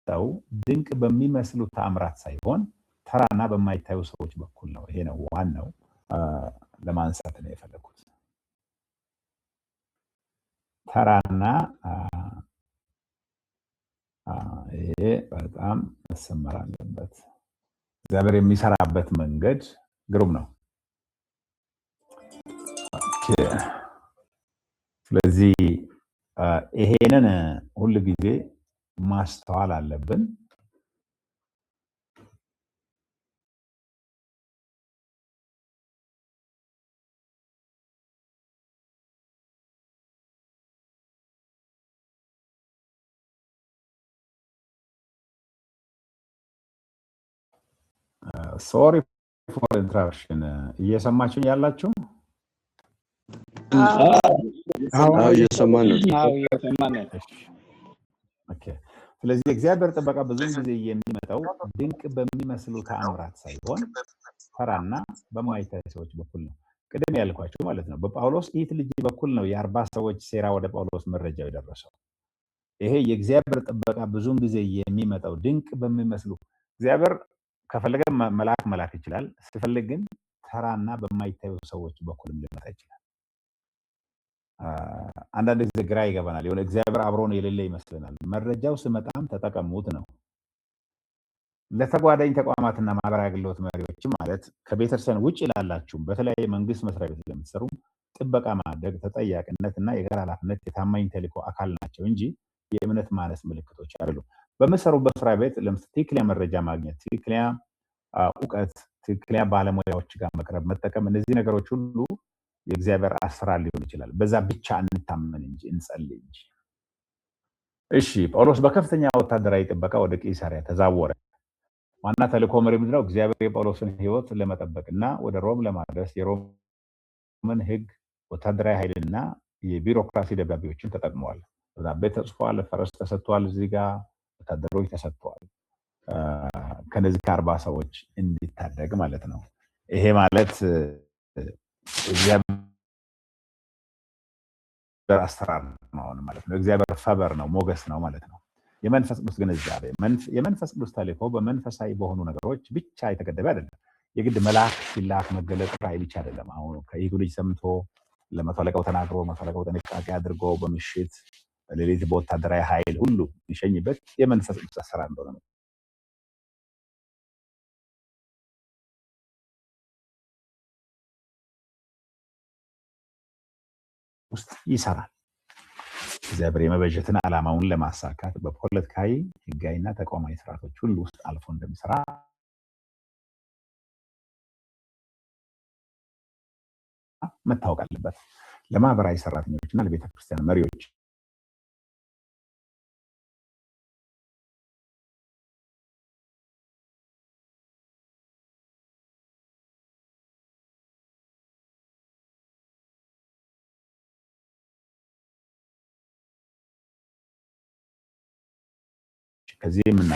ሰው ድንቅ በሚመስሉ ተአምራት ሳይሆን ተራና በማይታዩ ሰዎች በኩል ነው። ይሄ ነው ዋናው ለማንሳት ነው የፈለኩት። ተራና ይሄ በጣም መሰመር አለበት። እግዚአብሔር የሚሰራበት መንገድ ግሩም ነው። ስለዚህ ይሄንን ሁሉ ጊዜ ማስተዋል አለብን። ሶሪ ፎር ኢንተራፕሽን። እየሰማችሁኝ ያላችሁ? እየሰማን ነው። ኦኬ። ስለዚህ እግዚአብሔር ጥበቃ ብዙ ጊዜ የሚመጣው ድንቅ በሚመስሉ ተአምራት ሳይሆን ተራና በማይታዩ ሰዎች በኩል ነው። ቅድም ያልኳችሁ ማለት ነው። በጳውሎስ እህት ልጅ በኩል ነው የ40 ሰዎች ሴራ ወደ ጳውሎስ መረጃው የደረሰው። ይሄ የእግዚአብሔር ጥበቃ ብዙ ጊዜ የሚመጣው ድንቅ በሚመስሉ እግዚአብሔር ከፈለገ መላክ ይችላል። ሲፈልግ ግን ተራና በማይታዩ ሰዎች በኩልም ሊመጣ ይችላል። አንዳንድ ጊዜ ግራ ይገባናል። የሆነ እግዚአብሔር አብሮን የሌለ ይመስለናል። መረጃው ስመጣም ተጠቀሙት ነው። ለተጓዳኝ ተቋማትና ማህበራዊ አገልግሎት መሪዎች ማለት ከቤተክርስቲያን ውጭ ላላችሁ በተለያየ መንግስት መስሪያ ቤት ለምትሰሩ ጥበቃ ማድረግ ተጠያቂነት እና የጋራ ኃላፊነት የታማኝ ተልዕኮ አካል ናቸው እንጂ የእምነት ማነስ ምልክቶች አይደሉም። በምትሰሩበት መስሪያ ቤት ትክክለኛ መረጃ ማግኘት፣ ትክክለኛ እውቀት፣ ትክክለኛ ባለሙያዎች ጋር መቅረብ፣ መጠቀም፣ እነዚህ ነገሮች ሁሉ የእግዚአብሔር አሰራር ሊሆን ይችላል። በዛ ብቻ እንታመን እንጂ እንጸልይ እንጂ። እሺ፣ ጳውሎስ በከፍተኛ ወታደራዊ ጥበቃ ወደ ቂሳሪያ ተዛወረ። ዋና ተልዕኮ መሪ ምንድነው? እግዚአብሔር የጳውሎስን ሕይወት ለመጠበቅና ወደ ሮም ለማድረስ የሮምን ሕግ፣ ወታደራዊ ኃይልና የቢሮክራሲ ደብዳቤዎችን ተጠቅመዋል። ደብዳቤ ተጽፏል፣ ፈረስ ተሰጥቷል፣ እዚህ ጋር ወታደሮች ተሰጥተዋል። ከነዚህ ከ40 ሰዎች እንዲታደግ ማለት ነው። ይሄ ማለት እግዚአብሔር አሰራር ነው ማለት ነው። እግዚአብሔር ፈበር ነው፣ ሞገስ ነው ማለት ነው። የመንፈስ ቅዱስ ግንዛቤ፣ የመንፈስ ቅዱስ ተልዕኮ በመንፈሳዊ በሆኑ ነገሮች ብቻ የተገደበ አይደለም። የግድ መልአክ ሲላክ መገለጥ ራእይ ብቻ አይደለም። አሁን ከእህቱ ልጅ ሰምቶ ለመቶ አለቃው ተናግሮ መቶ አለቃው ጥንቃቄ አድርጎ በምሽት በሌሊት በወታደራዊ ኃይል ሁሉ የሚሸኝበት የመንፈስ ቅዱስ አሰራር እንደሆነ ነው። ውስጥ ይሰራል። እግዚአብሔር የመበጀትን ዓላማውን ለማሳካት በፖለቲካዊ ህጋዊና ተቋማዊ ስርዓቶች ሁሉ ውስጥ አልፎ እንደሚሰራ መታወቅ አለበት። ለማህበራዊ ሰራተኞችና ለቤተክርስቲያን መሪዎች ከዚህ ምን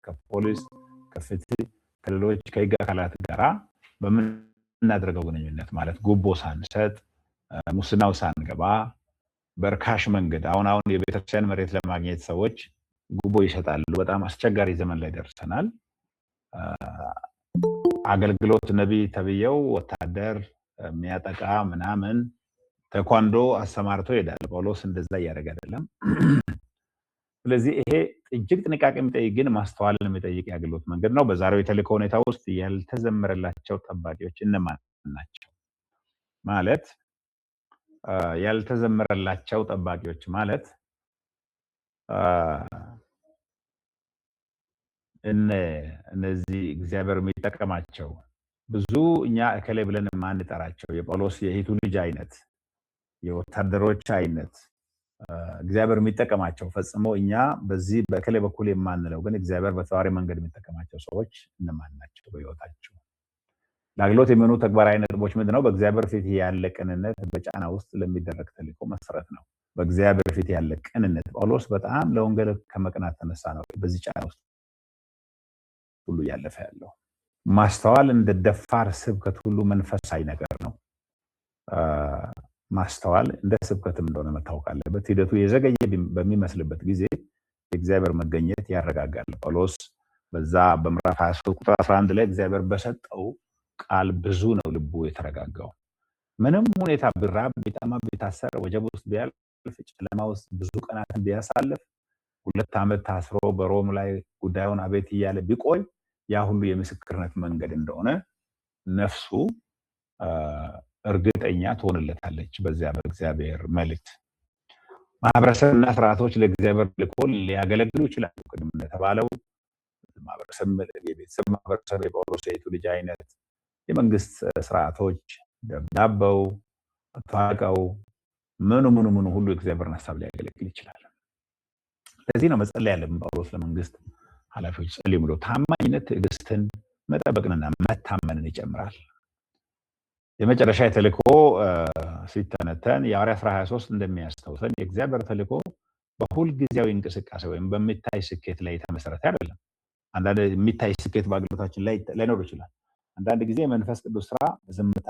ከፖሊስ ከፍትህ ከሌሎች ከህግ አካላት ጋራ በምናደርገው ግንኙነት ማለት ጉቦ ሳንሰጥ ሙስናው ሳንገባ በርካሽ መንገድ አሁን የቤተክርስቲያን መሬት ለማግኘት ሰዎች ጉቦ ይሰጣሉ። በጣም አስቸጋሪ ዘመን ላይ ደርሰናል። አገልግሎት ነብይ ተብየው ወታደር የሚያጠቃ ምናምን ተኳንዶ አሰማርቶ ይሄዳል። ጳውሎስ እንደዛ ያደርግ አይደለም። ስለዚህ ይሄ እጅግ ጥንቃቄ የሚጠይቅ ግን ማስተዋልን የሚጠይቅ የአገልግሎት መንገድ ነው። በዛሬው የተልእኮ ሁኔታ ውስጥ ያልተዘመረላቸው ጠባቂዎች እነማን ናቸው? ማለት ያልተዘመረላቸው ጠባቂዎች ማለት እነዚህ እግዚአብሔር የሚጠቀማቸው ብዙ እኛ እከሌ ብለን የማንጠራቸው የጳውሎስ የሂቱ ልጅ አይነት የወታደሮች አይነት እግዚአብሔር የሚጠቀማቸው ፈጽሞ እኛ በዚህ በእከሌ በኩል የማንለው ግን እግዚአብሔር በተዋሪ መንገድ የሚጠቀማቸው ሰዎች እነማን ናቸው? በህይወታቸው ለአገልግሎት የሚሆኑ ተግባራዊ ነጥቦች ምንድነው? በእግዚአብሔር ፊት ያለ ቅንነት በጫና ውስጥ ለሚደረግ ተልእኮ መሰረት ነው። በእግዚአብሔር ፊት ያለ ቅንነት ጳውሎስ በጣም ለወንጌል ከመቅናት ተነሳ ነው በዚህ ጫና ውስጥ ሁሉ ያለፈ ያለው። ማስተዋል እንደ ደፋር ስብከት ሁሉ መንፈሳዊ ነገር ነው። ማስተዋል እንደ ስብከትም እንደሆነ መታወቅ አለበት። ሂደቱ የዘገየ በሚመስልበት ጊዜ የእግዚአብሔር መገኘት ያረጋጋል። ጳውሎስ በዛ በምዕራፍ 23 ቁጥር 11 ላይ እግዚአብሔር በሰጠው ቃል ብዙ ነው ልቡ የተረጋጋው። ምንም ሁኔታ ቢራብ ቢጠማ ቢታሰር ወጀብ ውስጥ ቢያልፍ ጨለማ ውስጥ ብዙ ቀናትን ቢያሳልፍ 2 ዓመት ታስሮ በሮም ላይ ጉዳዩን አቤት እያለ ቢቆይ ያ ሁሉ የምስክርነት መንገድ እንደሆነ ነፍሱ እርግጠኛ ትሆንለታለች። በዚያ በእግዚአብሔር መልእክት ማህበረሰብና ስርዓቶች ለእግዚአብሔር ልኮ ሊያገለግሉ ይችላሉ። ቅድም እንደተባለው ማህበረሰብ የቤተሰብ ማህበረሰብ የጳውሎስ የሂቱ ልጅ አይነት የመንግስት ስርዓቶች ደብዳቤው ታውቀው ምኑ ሁሉ እግዚአብሔርን ሐሳብ ሊያገለግል ይችላል። ለዚህ ነው መጸለይ ያለብን። ጳውሎስ ለመንግስት ኃላፊዎች ጸልዩ ብሎ ታማኝነት ትዕግስትን መጠበቅንና መታመንን ይጨምራል። የመጨረሻ ተልእኮ ሲተነተን የሐዋርያት ሥራ 23 እንደሚያስተውሰን የእግዚአብሔር ተልእኮ በሁል ጊዜያዊ እንቅስቃሴ ወይም በሚታይ ስኬት ላይ የተመሰረተ አይደለም። አንዳንድ የሚታይ ስኬት በአገልግሎታችን ላይ ላይኖር ይችላል። አንዳንድ ጊዜ መንፈስ ቅዱስ ስራ በዝምታ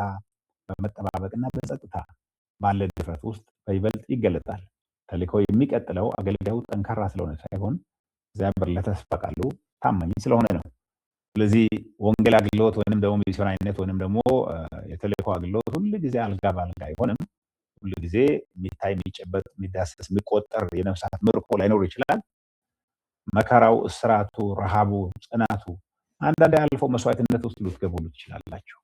በመጠባበቅና በጸጥታ ባለ ድፍረት ውስጥ በይበልጥ ይገለጣል። ተልእኮ የሚቀጥለው አገልጋዩ ጠንካራ ስለሆነ ሳይሆን እግዚአብሔር ለተስፋ ቃሉ ታማኝ ስለሆነ ነው። ስለዚህ ወንጌል አገልግሎት ወይንም ደግሞ ሚስዮናዊነት ወይንም ደግሞ የተልእኮ አገልግሎት ሁሉ ጊዜ አልጋ ባልጋ አይሆንም። ሁሉ ጊዜ የሚታይ የሚጨበጥ የሚዳሰስ የሚቆጠር የነፍሳት ምርኮ ላይኖር ይችላል። መከራው፣ እስራቱ፣ ረሃቡ፣ ጽናቱ አንዳንድ አልፎ መስዋዕትነት ውስጥ ልትገቡ ትችላላችሁ።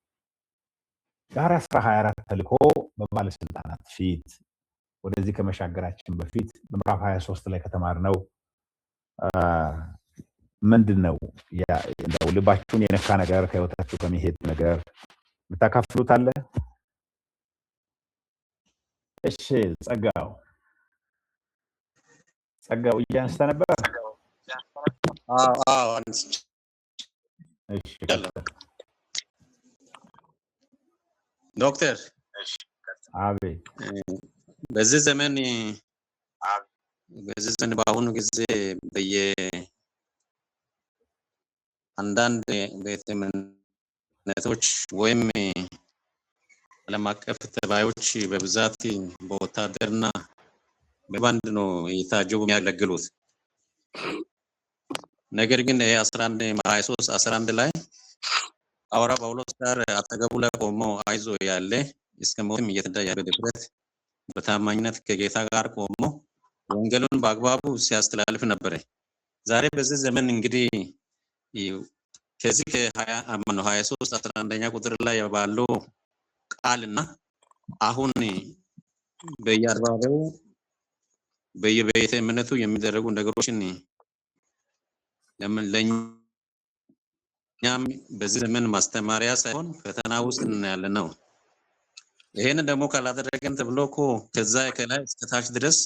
የሐዋርያት ሥራ 24 ተልእኮ በባለስልጣናት ፊት ወደዚህ ከመሻገራችን በፊት በምዕራፍ 23 ላይ ከተማርነው ምንድነው እንደው ልባችሁን የነካ ነገር ከህይወታችሁ ከሚሄድ ነገር የምታካፍሉት አለ? እሺ ጸጋው እያነሳ ነበር። እሺ ዶክተር አቤት። በዚህ ዘመን በአሁኑ ጊዜ አንዳንድ ቤተ እምነቶች ወይም ዓለም አቀፍ ተባዮች በብዛት በወታደርና በባንድ ነው የታጀቡ የሚያገለግሉት። ነገር ግን 23:11 ላይ ሐዋርያው ጳውሎስ ጋር አጠገቡ ላይ ቆሞ አይዞ ያለ እስከ ሞትም እየተዳየ በድፍረት በታማኝነት ከጌታ ጋር ቆሞ ወንጌሉን በአግባቡ ሲያስተላልፍ ነበር። ዛሬ በዚህ ዘመን እንግዲህ ከዚህ ከ23:11 ቁጥር ላይ ባለው ቃልና አሁን በየአድባራው በየቤተ እምነቱ የሚደረጉ ነገሮችን ለኛም በዚህ ዘመን ማስተማሪያ ሳይሆን ፈተና ውስጥ ያለን ነው። ይሄን ደግሞ ካላደረገን ተብሎ እኮ ከዛ ከላይ እስከ ታች ድረስ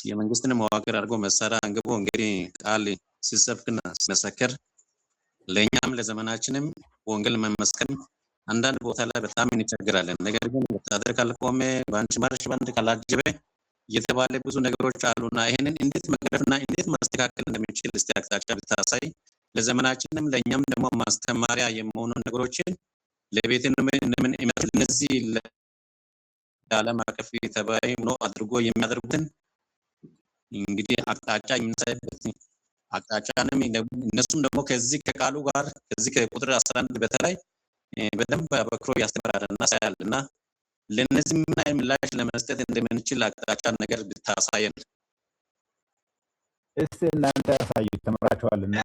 የመንግስትን መዋቅር አድርጎ መሳሪያ አንግቦ እንግዲህ ቃል ሲሰብክና ሲመሰክር ለኛም ለዘመናችንም ወንጌል መመስከር አንዳንድ ቦታ ላይ በጣም እንቸገራለን። ነገር ግን ወታደር ካልቆመ ባንች ማርሽ ባንድ ካላጀበ እየተባለ ብዙ ነገሮች አሉና ይሄንን እንዴት መቅረፍና እንዴት ማስተካከል እንደምንችል እስቲ አቅጣጫ ብታሳይ ለዘመናችንም ለኛም ደግሞ ማስተማሪያ የሆኑ ነገሮችን ለቤተክርስቲያን ምን እነዚህ ለዓለም አቀፍ ተባይ ነው አድርጎ የሚያደርጉትን እንግዲህ አቅጣጫ የሚሰጥበት አቅጣጫንም እነሱም ደግሞ ከዚህ ከቃሉ ጋር ከዚህ ከቁጥር 11 በተለይ በደንብ አበክሮ ያስተምራልና ሳያልና ለነዚህ ምን አይነት ምላሽ ለመስጠት እንደምንችል አቅጣጫ ነገር ብታሳየን። እስቲ እናንተ ያሳዩ ተመራችኋልና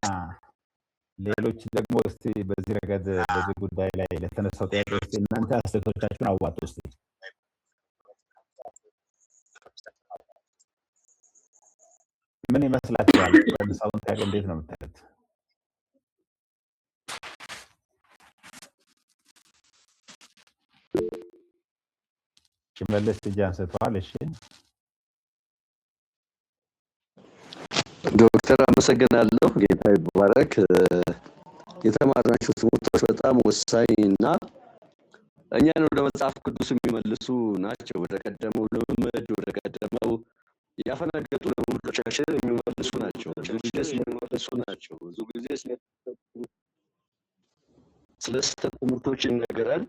ሌሎች ደግሞ እስቲ በዚህ ረገድ በዚህ ጉዳይ ላይ ለተነሳው ጥያቄ እስቲ እናንተ አስተያየቶቻችሁን አዋጡ እስቲ። ምን ይመስላችኋል? በተነሳው ጥያቄ እንዴት ነው የምታዩት? ሽመልስ እጅ አንስተዋል። እሺ ዶክተር አመሰግናለሁ። ጌታ ይባረክ። የተማርናቸው ትምህርቶች በጣም ወሳኝና እኛን ወደ መጽሐፍ ቅዱስ የሚመልሱ ናቸው። ወደ ቀደመው ልምምድ ወደ ቀደመው ያፈነገጡ ልምምዶቻችን የሚመልሱ ናቸው። ብዙ ጊዜ ስለ ትምህርቶች ይነገራል።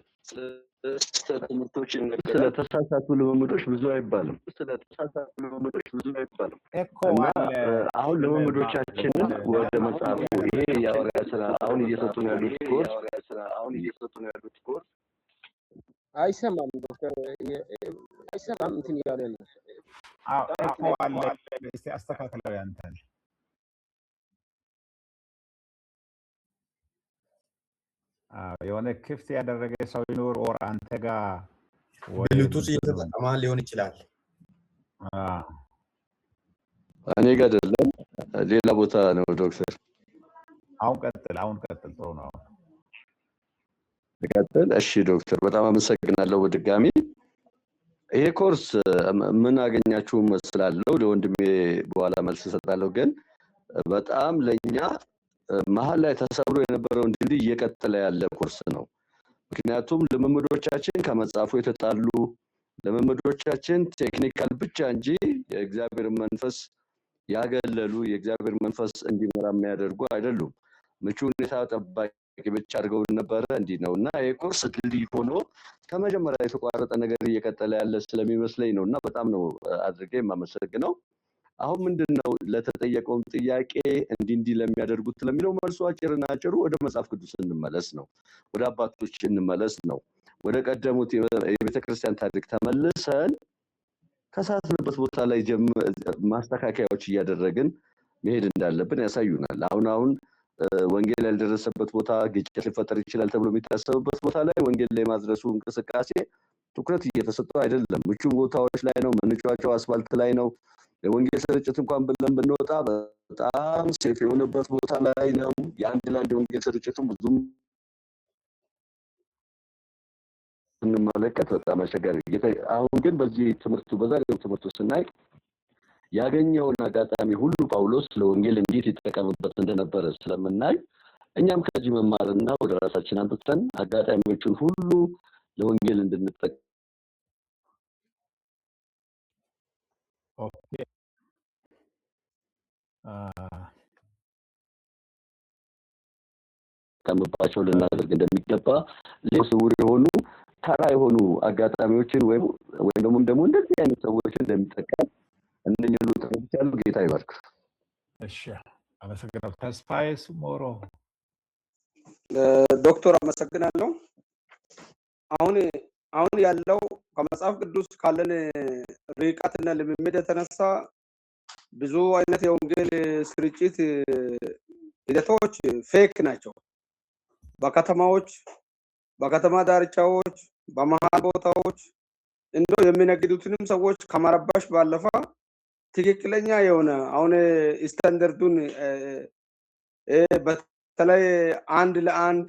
ስለተሳሳቱ ልምምዶች ብዙ አይባልም። አሁን ልምምዶቻችንን ወደ መጽሐፉ ይሄ ያወራ ስራ አሁን እየሰጡን ያሉት ኮርስ አይሰማም ዶክተር አይሰማም እንትን ያለ ነው። እኮ አለ። እስቲ አስተካክለው ያንተን። የሆነ ክፍት ያደረገ ሰው ይኖር ኦር አንተ ጋር ብሉቱዝ እየተጠቀመ ሊሆን ይችላል። እኔ ጋር አይደለም ሌላ ቦታ ነው ዶክተር። አሁን ቀጥል። ጥሩ ነው። ቀጥል። እሺ ዶክተር በጣም አመሰግናለሁ በድጋሚ። ይሄ ኮርስ ምን አገኛችሁ መስላለሁ ለወንድሜ በኋላ መልስ እሰጣለሁ። ግን በጣም ለኛ መሀል ላይ ተሰብሮ የነበረውን ድልድይ እየቀጠለ ያለ ኮርስ ነው። ምክንያቱም ልምምዶቻችን ከመጽሐፉ የተጣሉ ልምምዶቻችን ቴክኒካል ብቻ እንጂ የእግዚአብሔር መንፈስ ያገለሉ የእግዚአብሔር መንፈስ እንዲመራ የሚያደርጉ አይደሉም። ምቹ ሁኔታ ጠባቂ ብቻ አድርገው ነበረ እንዲህ ነውና የኮርስ ድልድይ ሆኖ ከመጀመሪያ የተቋረጠ ነገር እየቀጠለ ያለ ስለሚመስለኝ ነውና በጣም ነው አድርጌ የማመሰግነው። አሁን ምንድነው ለተጠየቀው ጥያቄ እንዲህ ለሚያደርጉት ለሚለው መልሱ አጭርና አጭሩ ወደ መጽሐፍ ቅዱስ እንመለስ ነው። ወደ አባቶች እንመለስ ነው። ወደ ቀደሙት የቤተክርስቲያን ታሪክ ተመልሰን ከሳትንበት ቦታ ላይ ማስተካከያዎች እያደረግን መሄድ እንዳለብን ያሳዩናል። አሁን ወንጌል ያልደረሰበት ቦታ ግጭት ሊፈጠር ይችላል ተብሎ የሚታሰብበት ቦታ ላይ ወንጌል ላይ ማድረሱ እንቅስቃሴ ትኩረት እየተሰጠው አይደለም። ምቹ ቦታዎች ላይ ነው፣ መንጫጫው አስፋልት ላይ ነው። የወንጌል ስርጭት እንኳን ብለን ብንወጣ በጣም ሴፍ የሆነበት ቦታ ላይ ነው። የአንድ ለአንድ ወንጌል ስርጭቱም ብዙም እንመለከት በጣም አስቸጋሪ። አሁን ግን በዚህ በዛሬው ትምህርቱ ስናይ ያገኘውን አጋጣሚ ሁሉ ጳውሎስ ለወንጌል እንዴት ይጠቀምበት እንደነበረ ስለምናይ እኛም ከዚህ መማርና ወደ ራሳችን አንብተን አጋጣሚዎችን ሁሉ ለወንጌል እንድንጠቀም ኦኬ ከምባቸው ልናደርግ እንደሚገባ ለስውር የሆኑ ተራ የሆኑ አጋጣሚዎችን ወይም ደግሞ እንደዚህ አይነት ሰዎችን እንደሚጠቀም እንደኛሉ ተመልካቹ ጌታ ይባርክ። እሺ አመሰግናለሁ። ተስፋዬ ሱሞሮ። ዶክተር አመሰግናለሁ። አሁን ያለው ከመጽሐፍ ቅዱስ ካለን ርቀትና ልምምድ የተነሳ ብዙ አይነት የወንጌል ስርጭት ሂደቶች ፌክ ናቸው። በከተማዎች በከተማ ዳርቻዎች በመሃል ቦታዎች እንደው የሚነግዱትንም ሰዎች ከመረባሽ ባለፈ ትክክለኛ የሆነ አሁን ስታንዳርዱን በተለይ አንድ ለአንድ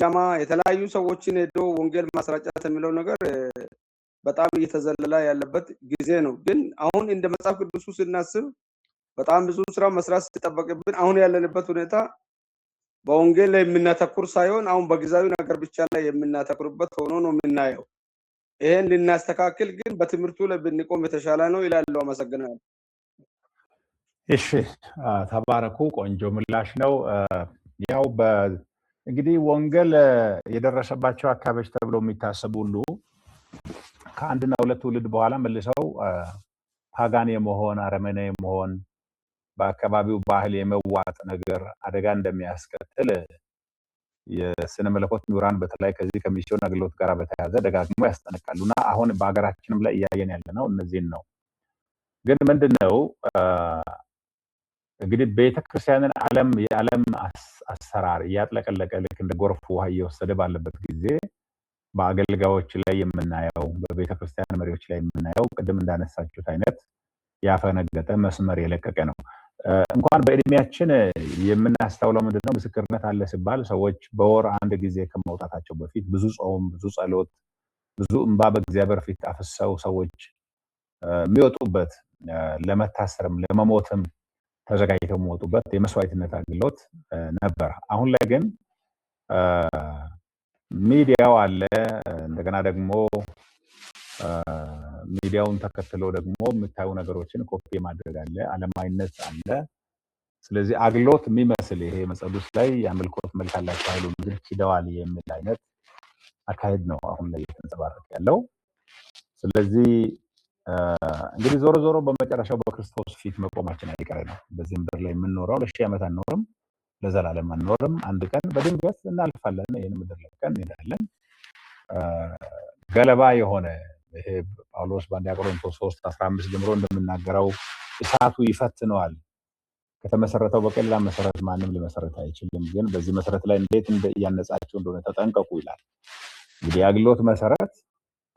ጃማ የተለያዩ ሰዎችን ሄዶ ወንጌል ማስረጫት የሚለው ነገር በጣም እየተዘለለ ያለበት ጊዜ ነው። ግን አሁን እንደ መጽሐፍ ቅዱስ ስናስብ በጣም ብዙ ስራ መስራት ሲጠበቅብን አሁን ያለንበት ሁኔታ በወንጌል ላይ የምናተኩር ሳይሆን አሁን በጊዜያዊ ነገር ብቻ ላይ የምናተኩርበት ሆኖ ነው የምናየው። ይሄን ልናስተካክል ግን በትምህርቱ ላይ ብንቆም የተሻለ ነው ይላሉ። አመሰግናለሁ። እሺ ተባረኩ። ቆንጆ ምላሽ ነው። ያው እንግዲህ ወንጌል የደረሰባቸው አካባቢዎች ተብሎ የሚታሰቡ ሁሉ ከአንድና ሁለት ትውልድ በኋላ መልሰው ፓጋን የመሆን አረመኔ የመሆን በአካባቢው ባህል የመዋጥ ነገር አደጋ እንደሚያስከትል የስነ መለኮት ምሁራን በተለይ ከዚህ ከሚስዮን አገልግሎት ጋር በተያያዘ ደጋግሞ ያስጠነቅቃሉና አሁን በሀገራችንም ላይ እያየን ያለነው እነዚህን ነው። ግን ምንድነው እንግዲህ ቤተክርስቲያንን የዓለም አሰራር እያጥለቀለቀ ልክ እንደ ጎርፍ ውሃ እየወሰደ ባለበት ጊዜ በአገልጋዮች ላይ የምናየው በቤተክርስቲያን መሪዎች ላይ የምናየው ቅድም እንዳነሳችሁት አይነት ያፈነገጠ መስመር የለቀቀ ነው። እንኳን በእድሜያችን የምናስተውለው ምንድነው ምስክርነት አለ ሲባል ሰዎች በወር አንድ ጊዜ ከመውጣታቸው በፊት ብዙ ጾም፣ ብዙ ጸሎት፣ ብዙ እንባ በእግዚአብሔር ፊት አፍሰው ሰዎች የሚወጡበት ለመታሰርም ለመሞትም ተዘጋጅተው የሚወጡበት የመስዋዕትነት አገልግሎት ነበር። አሁን ላይ ግን ሚዲያው አለ። እንደገና ደግሞ ሚዲያውን ተከትሎ ደግሞ የምታዩ ነገሮችን ኮፒ ማድረግ አለ፣ አለማይነት አለ። ስለዚህ አግሎት የሚመስል ይሄ መጽሐፍ ላይ የአምልኮት መልክ አላቸው ኃይሉ ምድር ኪደዋል የሚል አይነት አካሄድ ነው አሁን ላይ የተንጸባረቀ ያለው። ስለዚህ እንግዲህ ዞሮ ዞሮ በመጨረሻው በክርስቶስ ፊት መቆማችን አይቀሬ ነው። በዚህ ምድር ላይ የምንኖረው ለሺህ ዓመት አንኖርም፣ ለዘላለም አንኖርም። አንድ ቀን በድንገት እናልፋለን። ይሄን ምድር ለቀን እንሄዳለን። ገለባ የሆነ ይሄ ጳውሎስ በአንደኛ ቆሮንቶስ 3:15 ጀምሮ እንደምናገረው እሳቱ ይፈትነዋል። ከተመሰረተው በቀላ መሰረት ማንም ሊመሰረት አይችልም፣ ግን በዚህ መሰረት ላይ እንዴት እያነጻችሁ እንደሆነ ተጠንቀቁ ይላል። እንግዲህ የአገልግሎት መሰረት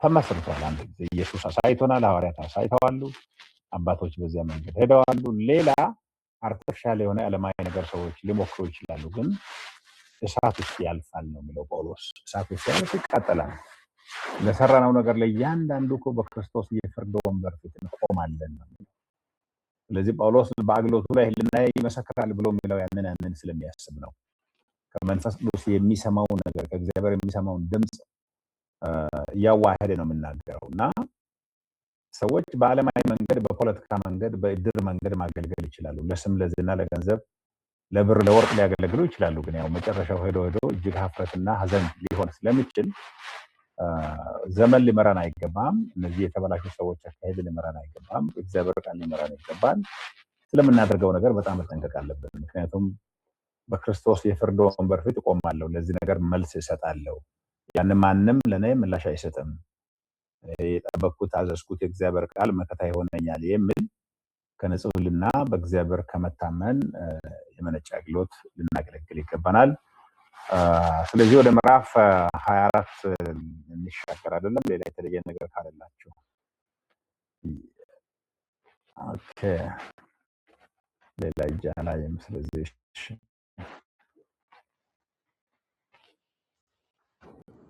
ተመስርቷል። አንድ ጊዜ ኢየሱስ አሳይቶናል፣ ሐዋርያት አሳይተዋሉ፣ አባቶች በዚያ መንገድ ሄደዋሉ። ሌላ አርቲፊሻል የሆነ ዓለማዊ ነገር ሰዎች ሊሞክሩ ይችላሉ፣ ግን እሳት ውስጥ ያልፋል ነው የሚለው ጳውሎስ። እሳት ውስጥ ያልፍ ይቃጠላል። ለሰራነው ነገር ለእያንዳንዱ እኮ በክርስቶስ የፍርድ ወንበር ፊት እንቆማለን ነው። ስለዚህ ጳውሎስ በአገልግሎቱ ላይ ህልናዬ ይመሰክራል ብሎ የሚለው ያንን ስለሚያስብ ነው። ከመንፈስ ቅዱስ የሚሰማው ነገር ከእግዚአብሔር የሚሰማውን ድምፅ እያዋሄደ ነው የምናገረው እና ሰዎች በዓለማዊ መንገድ፣ በፖለቲካ መንገድ፣ በእድር መንገድ ማገልገል ይችላሉ። ለስም፣ ለዝና፣ ለገንዘብ፣ ለብር፣ ለወርቅ ሊያገለግሉ ይችላሉ። ግን ያው መጨረሻው ሄዶ እጅግ ሀፍረትና ሀዘን ሊሆን ስለሚችል ዘመን ሊመራን አይገባም። እነዚህ የተበላሹ ሰዎች አካሄድ ሊመራን አይገባም። እግዚአብሔር ቃል ሊመራን ይገባል። ስለምናደርገው ነገር በጣም መጠንቀቅ አለብን። ምክንያቱም በክርስቶስ የፍርድ ወንበር ፊት እቆማለሁ፣ ለዚህ ነገር መልስ እሰጣለሁ። ያን ማንም ለኔ ምላሽ አይሰጥም። የጠበቅኩት አዘዝኩት የእግዚአብሔር ቃል መከታ ይሆነኛል የሚል ከንጽህና በእግዚአብሔር ከመታመን የመነጨ አገልግሎት ልናገለግል ይገባናል። ስለዚህ ወደ ምዕራፍ 24 እንሻገር አይደለም? ሌላ የተለየ ነገር ካላችሁ ኦኬ። ሌላ ይጃላ ስለዚህ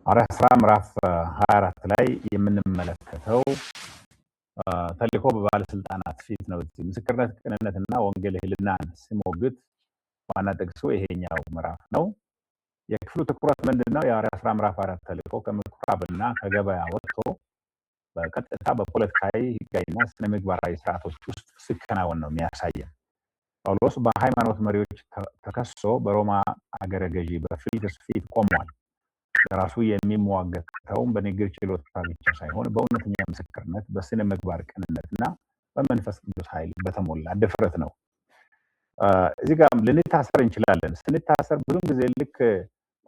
ሐዋርያት ሥራ ምዕራፍ 24 ላይ የምንመለከተው ተልእኮ በባለስልጣናት ፊት ነው። ምስክርነት፣ ቅንነትና ወንጌል ህልናን ሲሞግት ዋና ጥቅሱ ይሄኛው ምዕራፍ ነው። የክፍሉ ትኩረት ምንድነው? የሐዋርያት ሥራ ምዕራፍ 4 ተልእኮ ከምኩራብና ከገበያ ወጥቶ በቀጥታ በፖለቲካዊ ህጋዊና ስነ ምግባራዊ ስርዓቶች ውስጥ ሲከናወን ነው የሚያሳየን። ጳውሎስ በሃይማኖት መሪዎች ተከሶ በሮማ አገረ ገዢ በፊልክስ ፊት ቆሟል። ለራሱ የሚሟገተውም በንግግር ችሎታ ብቻ ሳይሆን በእውነተኛ ምስክርነት፣ በስነ ምግባር ቅንነትና በመንፈስ ቅዱስ ኃይል በተሞላ ድፍረት ነው። እዚህ ጋር ልንታሰር እንችላለን። ስንታሰር ብዙም ጊዜ ልክ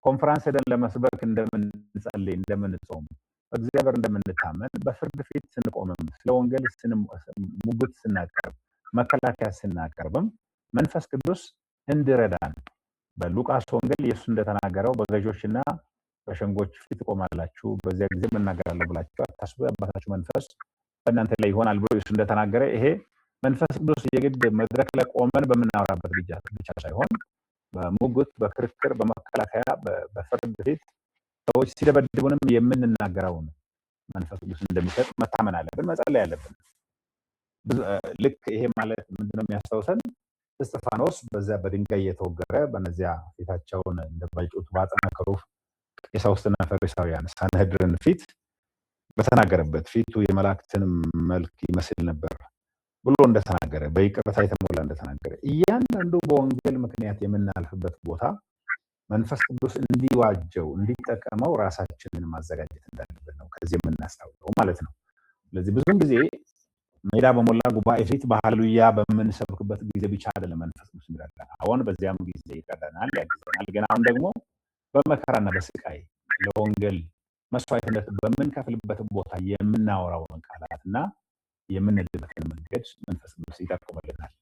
ኮንፈረንስ ሄደን ለመስበክ እንደምንጸልይ፣ እንደምንጾም፣ በእግዚአብሔር እንደምንታመን በፍርድ ፊት ስንቆምም፣ ስለ ወንጌል ሙግት ስናቀርብ፣ መከላከያ ስናቀርብም መንፈስ ቅዱስ እንዲረዳን በሉቃስ ወንጌል ኢየሱስ እንደተናገረው በገዦችና በሸንጎች ፊት ቆማላችሁ፣ በዚያ ጊዜ እናገራለሁ ብላችሁ አታስቡ፣ የአባታችሁ መንፈስ በእናንተ ላይ ይሆናል ብሎ ኢየሱስ እንደተናገረ ይሄ መንፈስ ቅዱስ የግድ መድረክ ላይ ቆመን በምናወራበት ብቻ ሳይሆን በሙግት፣ በክርክር፣ በመከላከያ፣ በፍርድ ፊት ሰዎች ሲደበድቡንም የምንናገረውን መንፈስ ቅዱስ እንደሚሰጥ መታመን አለብን፣ መጸለይ አለብን። ልክ ይሄ ማለት ምንድነው የሚያስታውሰን? እስጢፋኖስ በዚያ በድንጋይ የተወገረ በነዚያ ፊታቸውን እንደባይጩት ባጠነከሩ ቀሳውስትና ፈሪሳውያን ሳንሄድርን ፊት በተናገረበት ፊቱ የመላእክትን መልክ ይመስል ነበር። ብሎ እንደተናገረ በይቅርታ የተሞላ እንደተናገረ እያንዳንዱ በወንጌል ምክንያት የምናልፍበት ቦታ መንፈስ ቅዱስ እንዲዋጀው እንዲጠቀመው ራሳችንን ማዘጋጀት እንዳለብን ነው ከዚህ የምናስታውቀው ማለት ነው። ስለዚህ ብዙም ጊዜ ሜዳ በሞላ ጉባኤ ፊት በሃሌሉያ በምንሰብክበት ጊዜ ብቻ አይደለም መንፈስ ቅዱስ የሚረዳን። አሁን በዚያም ጊዜ ይረዳናል፣ ያግዘናል። ግን አሁን ደግሞ በመከራና በስቃይ ለወንጌል መስዋዕትነት በምንከፍልበት ቦታ የምናወራውን ቃላትና የምንድበትን መንገድ መንፈስ ቅዱስ ይጠቁምልናል።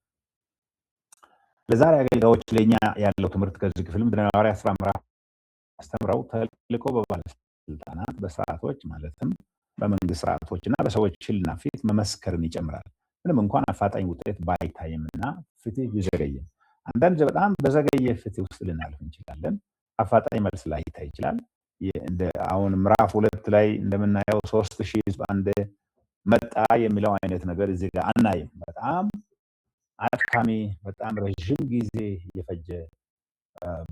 ለዛሬ አገልጋዮች ለኛ ያለው ትምህርት ከዚህ ክፍል ምንድነው? ሐዋርያት ሥራ ምዕራፍ አስተምረው ተልእኮ በባለስልጣናት በስርዓቶች ማለትም በመንግስት ስርዓቶችና በሰዎች ሕሊና ፊት መመስከርን ይጨምራል። ምንም እንኳን አፋጣኝ ውጤት ባይታይምና ፍትህ ቢዘገይም፣ አንዳንድ በጣም በዘገየ ፍትህ ውስጥ ልናልፍ እንችላለን። አፋጣኝ መልስ ላይታይ ይችላል። እንደ አሁን ምዕራፍ 2 ላይ እንደምናየው 3000 ህዝብ አንድ መጣ የሚለው አይነት ነገር እዚህ ጋር አናይም። በጣም አድካሚ፣ በጣም ረጅም ጊዜ የፈጀ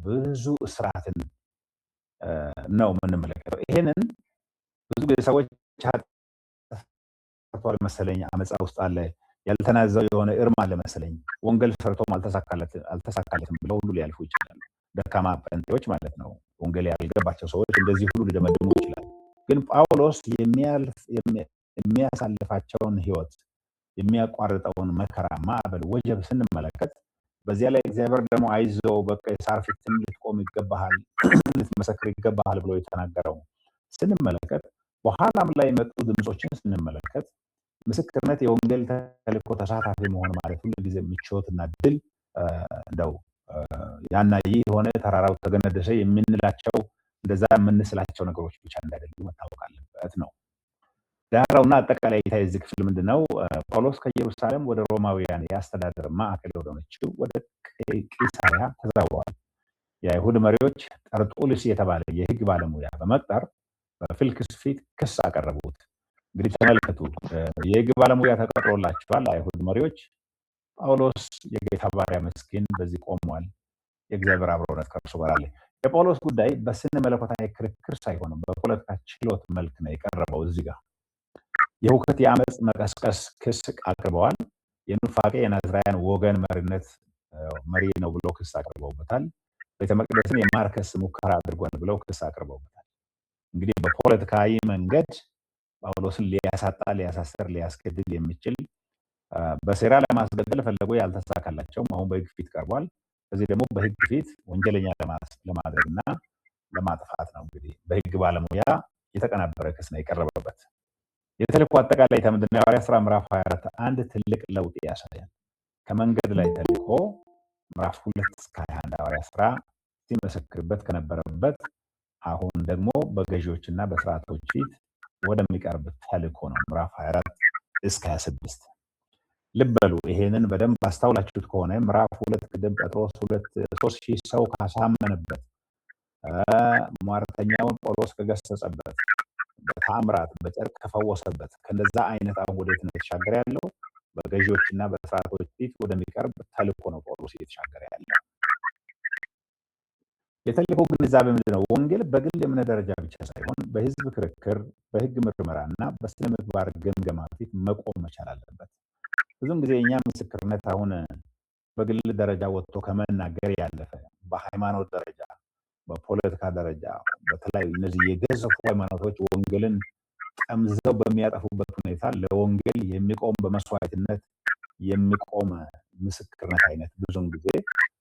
ብዙ እስራትን ነው የምንመለከተው። ይሄንን ብዙ ጊዜ ሰዎች ሰርቷል መሰለኝ፣ አመፃ ውስጥ አለ፣ ያልተናዘው የሆነ እርም አለ መሰለኝ፣ ወንጌል ሰርቶም አልተሳካለትም ብለው ሁሉ ሊያልፉ ይችላሉ። ደካማ ጴንጤዎች ማለት ነው። ወንጌል ያልገባቸው ሰዎች እንደዚህ ሁሉ ሊደመድሙ ይችላሉ። ግን ጳውሎስ የሚያሳልፋቸውን ህይወት የሚያቋርጠውን መከራ፣ ማዕበል፣ ወጀብ ስንመለከት በዚያ ላይ እግዚአብሔር ደግሞ አይዞህ በቃ የሳር ፊትም ልትቆም ይገባሃል፣ ልትመሰክር ይገባሃል ብሎ የተናገረው ስንመለከት፣ በኋላም ላይ የመጡ ድምፆችን ስንመለከት ምስክርነት የወንጌል ተልእኮ ተሳታፊ መሆን ማለት ሁሉ ጊዜ ምቾትና ድል እንደው ያና ይህ የሆነ ተራራው ተገነደሰ የምንላቸው እንደዛ የምንስላቸው ነገሮች ብቻ እንዳይደሉ መታወቅ አለበት ነው። ዳራውና አጠቃላይ የዚህ ክፍል ምንድነው? ጳውሎስ ከኢየሩሳሌም ወደ ሮማውያን የአስተዳደር ማዕከል ወደሆነችው ወደ ቂሳርያ ተዛውረዋል። የአይሁድ መሪዎች ጠርጡልስ የተባለ የህግ ባለሙያ በመቅጠር በፊልክስ ፊት ክስ አቀረቡት። እንግዲህ ተመልከቱ፣ የህግ ባለሙያ ተቀጥሮላቸዋል አይሁድ መሪዎች። ጳውሎስ የጌታ ባሪያ ምስኪን በዚህ ቆሟል። የእግዚአብሔር አብሮነት ከእርሱ ጋር አለ። የጳውሎስ ጉዳይ በስነ መለኮታዊ ክርክር ሳይሆን በፖለቲካ ችሎት መልክ ነው የቀረበው። እዚህ ጋር የሁከት የአመፅ መቀስቀስ ክስ አቅርበዋል። የኑፋቄ የናዝራውያን ወገን መሪ ነው ብለው ክስ አቅርበውበታል። ቤተ መቅደስን የማርከስ ሙከራ አድርጓል ብለው ክስ አቅርበውበታል። እንግዲህ በፖለቲካዊ መንገድ ጳውሎስን ሊያሳጣ፣ ሊያሳስር፣ ሊያስገድል የሚችል በሴራ ለማስገደል ፈለጉ፣ ያልተሳካላቸውም። አሁን በህግ ፊት ቀርቧል። ከዚህ ደግሞ በህግ ፊት ወንጀለኛ ለማድረግና ለማጥፋት ነው። እንግዲህ በህግ ባለሙያ የተቀናበረ ክስ ነው የቀረበበት። የተልእኮ አጠቃላይ ምንድነው? የሐዋርያት ሥራ ምዕራፍ 24 አንድ ትልቅ ለውጥ ያሳያል። ከመንገድ ላይ ተልእኮ ምዕራፍ 2 እስከ 21 ሐዋርያት ሥራ ሲመሰክርበት ከነበረበት አሁን ደግሞ በገዢዎችና በስርዓቶች ፊት ወደሚቀርብ ተልእኮ ነው። ምዕራፍ 24 እስከ 26 ልብ በሉ። ይሄንን በደንብ አስተውላችሁት ከሆነ ምዕራፍ 2 ቅድም ጴጥሮስ 3000 ሰው ካሳመነበት፣ ሟርተኛውን ጳውሎስ ከገሰጸበት፣ በታምራት በጨርቅ ከፈወሰበት ከነዛ አይነት አሁን ወዴት ነው የተሻገረ ያለው? በገዢዎችና በስርዓቶች ፊት ወደሚቀርብ ተልእኮ ነው ጳውሎስ እየተሻገረ ያለው። የተልእኮ ግንዛቤ ምንድን ነው? ወንጌል በግል እምነት ደረጃ ብቻ ሳይሆን በህዝብ ክርክር፣ በህግ ምርመራና በስነ ምግባር ግምገማ ፊት መቆም መቻል አለበት። ብዙም ጊዜ እኛ ምስክርነት አሁን በግል ደረጃ ወጥቶ ከመናገር ያለፈ በሃይማኖት ደረጃ፣ በፖለቲካ ደረጃ፣ በተለያዩ እነዚህ የገዘፉ ሃይማኖቶች ወንጌልን ጠምዘው በሚያጠፉበት ሁኔታ ለወንጌል የሚቆም በመስዋዕትነት የሚቆም ምስክርነት አይነት ብዙም ጊዜ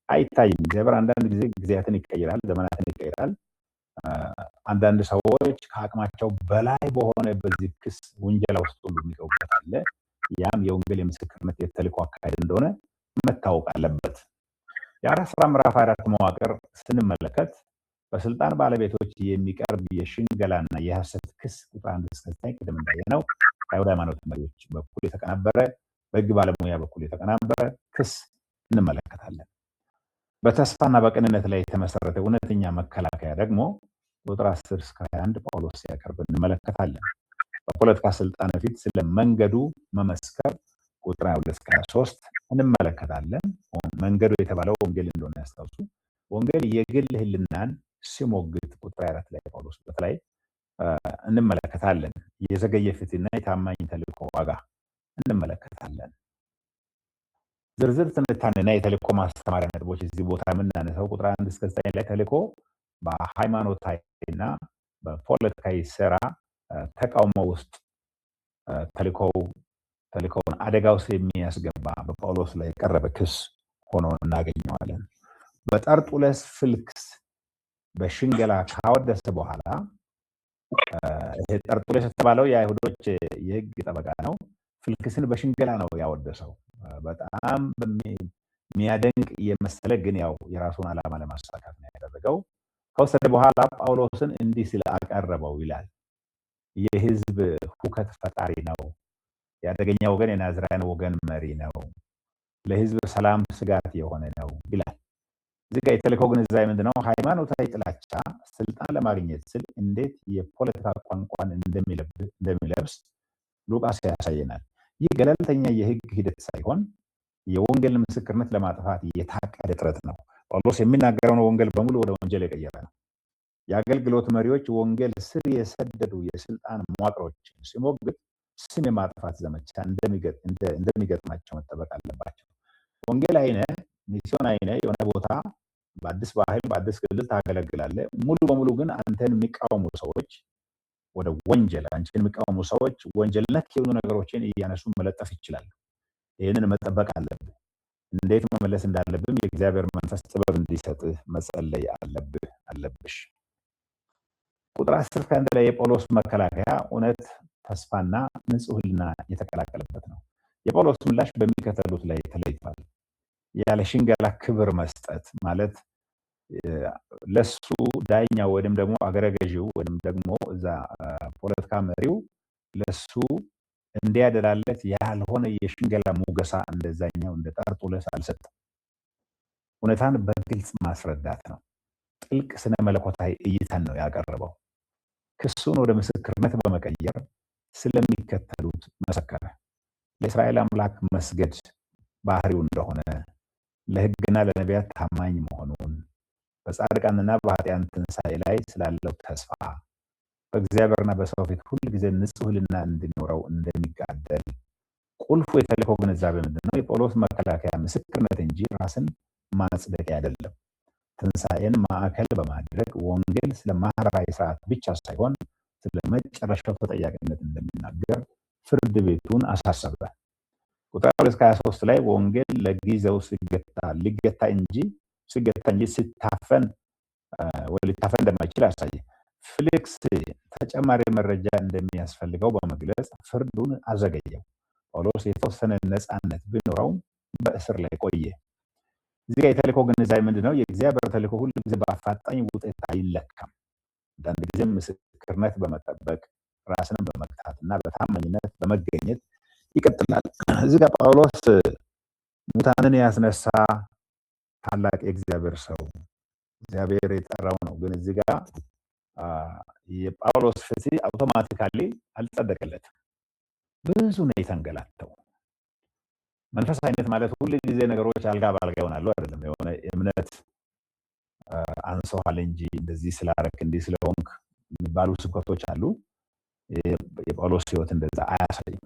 አይታይም። እግዚአብሔር አንዳንድ ጊዜ ጊዜያትን ይቀይራል፣ ዘመናትን ይቀይራል። አንዳንድ ሰዎች ከአቅማቸው በላይ በሆነ በዚህ ክስ ውንጀላ ውስጥ ሁሉ የሚገቡበት አለ። ያም የወንጌል የምስክርነት የተልእኮ አካሄድ እንደሆነ መታወቅ አለበት። የሐዋርያት ሥራ ምዕራፍ 24 መዋቅር ስንመለከት በስልጣን ባለቤቶች የሚቀርብ የሽንገላና የሐሰት ክስ ቁጥር 1 እስከ 9 ቅድም እንዳየነው ከአይሁድ ሃይማኖት መሪዎች በኩል የተቀናበረ፣ በህግ ባለሙያ በኩል የተቀናበረ ክስ እንመለከታለን። በተስፋና በቅንነት ላይ የተመሰረተ እውነተኛ መከላከያ ደግሞ ቁጥር 10 እስከ 21 ጳውሎስ ሲያቀርብ እንመለከታለን። በፖለቲካ ስልጣን ፊት ስለ መንገዱ መመስከር ቁጥር 22 እስከ 23 እንመለከታለን። መንገዱ የተባለው ወንጌል እንደሆነ ያስታውሱ። ወንጌል የግል ህልናን ሲሞግት ቁጥር 4 ላይ ጳውሎስ በተለይ እንመለከታለን። የዘገየ ፍትህና የታማኝ ተልእኮ ዋጋ እንመለከታለን። ዝርዝር ትንታኔና የተልእኮ ማስተማሪያ ነጥቦች እዚህ ቦታ የምናነሳው ቁጥር 1 እስከ 9 ላይ ተልእኮ በሃይማኖታዊና በፖለቲካዊ ስራ ተቃውሞ ውስጥ ተልእኮውን አደጋ ውስጥ የሚያስገባ በጳውሎስ ላይ የቀረበ ክስ ሆኖ እናገኘዋለን። በጠርጡለስ ፍልክስ በሽንገላ ካወደሰ በኋላ ይሄ ጠርጡለስ የተባለው የአይሁዶች የህግ ጠበቃ ነው። ፍልክስን በሽንገላ ነው ያወደሰው። በጣም የሚያደንቅ የመሰለ ግን ያው የራሱን ዓላማ ለማሳካት ነው ያደረገው። ከወሰደ በኋላ ጳውሎስን እንዲህ ሲል አቀረበው ይላል። የህዝብ ሁከት ፈጣሪ ነው፣ የአደገኛ ወገን የናዝራውያን ወገን መሪ ነው፣ ለህዝብ ሰላም ስጋት የሆነ ነው ይላል። እዚህ ጋር የተልእኮ ግንዛቤ ምንድነው? ሃይማኖታዊ ጥላቻ ስልጣን ለማግኘት ስል እንዴት የፖለቲካ ቋንቋን እንደሚለብስ ሉቃስ ያሳየናል። ይህ ገለልተኛ የህግ ሂደት ሳይሆን የወንጌል ምስክርነት ለማጥፋት የታቀደ ጥረት ነው። ጳውሎስ የሚናገረውን ወንጌል በሙሉ ወደ ወንጀል የቀየረ ነው። የአገልግሎት መሪዎች ወንጌል ስር የሰደዱ የስልጣን መዋቅሮችን ሲሞግት ስም የማጥፋት ዘመቻ እንደሚገጥማቸው መጠበቅ አለባቸው። ወንጌል አይነ ሚስዮን አይነ የሆነ ቦታ በአዲስ ባህል በአዲስ ክልል ታገለግላለህ። ሙሉ በሙሉ ግን አንተን የሚቃወሙ ሰዎች ወደ ወንጀል አንቺን የሚቃወሙ ሰዎች ወንጀል ነክ የሆኑ ነገሮችን እያነሱ መለጠፍ ይችላሉ። ይህንን መጠበቅ አለብህ። እንዴት መመለስ እንዳለብህም የእግዚአብሔር መንፈስ ጥበብ እንዲሰጥህ መጸለይ አለብሽ። ቁጥር 10 ከአንድ ላይ የጳውሎስ መከላከያ እውነት፣ ተስፋና ንጹህ ሕሊና የተቀላቀለበት ነው። የጳውሎስ ምላሽ በሚከተሉት ላይ ተለይቷል። ያለ ሽንገላ ክብር መስጠት ማለት ለሱ ዳኛ ወይም ደግሞ አገረገዢው ወይም ደግሞ እዛ ፖለቲካ መሪው ለሱ እንዲያደላለት ያልሆነ የሽንገላ ሙገሳ እንደዛኛው እንደ ጠርጡለስ አልሰጠም። እውነታን በግልጽ ማስረዳት ነው። ጥልቅ ስነ መለኮታዊ እይታን ነው ያቀረበው። ክሱን ወደ ምስክርነት በመቀየር ስለሚከተሉት መሰከረ። ለእስራኤል አምላክ መስገድ ባህሪው እንደሆነ፣ ለሕግና ለነቢያት ታማኝ መሆኑን፣ በጻድቃንና በኃጢአን ትንሣኤ ላይ ስላለው ተስፋ፣ በእግዚአብሔርና በሰው ፊት ሁል ጊዜ ንጹህ ሕሊና እንዲኖረው እንደሚጋደል። ቁልፉ የተልእኮ ግንዛቤ ምንድነው? የጳውሎስ መከላከያ ምስክርነት እንጂ ራስን ማጽደቂያ አይደለም። ትንሣኤን ማዕከል በማድረግ ወንጌል ስለ ማህበራዊ ስርዓት ብቻ ሳይሆን ስለ መጨረሻው ተጠያቂነት እንደሚናገር ፍርድ ቤቱን አሳሰበ። ቁጥር 23 ላይ ወንጌል ለጊዜው ሊገታ እንጂ ሊታፈን እንደማይችል አሳየ። ፍሊክስ ተጨማሪ መረጃ እንደሚያስፈልገው በመግለጽ ፍርዱን አዘገየው። ጳውሎስ የተወሰነ ነፃነት ቢኖረውም በእስር ላይ ቆየ። እዚህ ጋር የተልእኮ ግንዛቤ ምንድነው? የእግዚአብሔር ተልእኮ ሁሉ ጊዜ በአፋጣኝ ውጤት አይለካም። አንዳንድ ጊዜ ምስክርነት በመጠበቅ ራስንም በመግታት እና በታማኝነት በመገኘት ይቀጥላል። እዚህ ጋር ጳውሎስ ሙታንን ያስነሳ ታላቅ የእግዚአብሔር ሰው እግዚአብሔር የጠራው ነው። ግን እዚህ ጋር የጳውሎስ ፍቺ አውቶማቲካሊ አልጸደቀለትም። ብዙ ነው የተንገላተው። መንፈሳዊነት ማለት ሁሉ ጊዜ ነገሮች አልጋ ባልጋ ይሆናሉ አይደለም። የሆነ እምነት አንሰዋል እንጂ እንደዚህ ስላረክ እንዲህ ስለሆንክ የሚባሉ ስብከቶች አሉ። የጳውሎስ ሕይወት እንደዛ አያሳይም።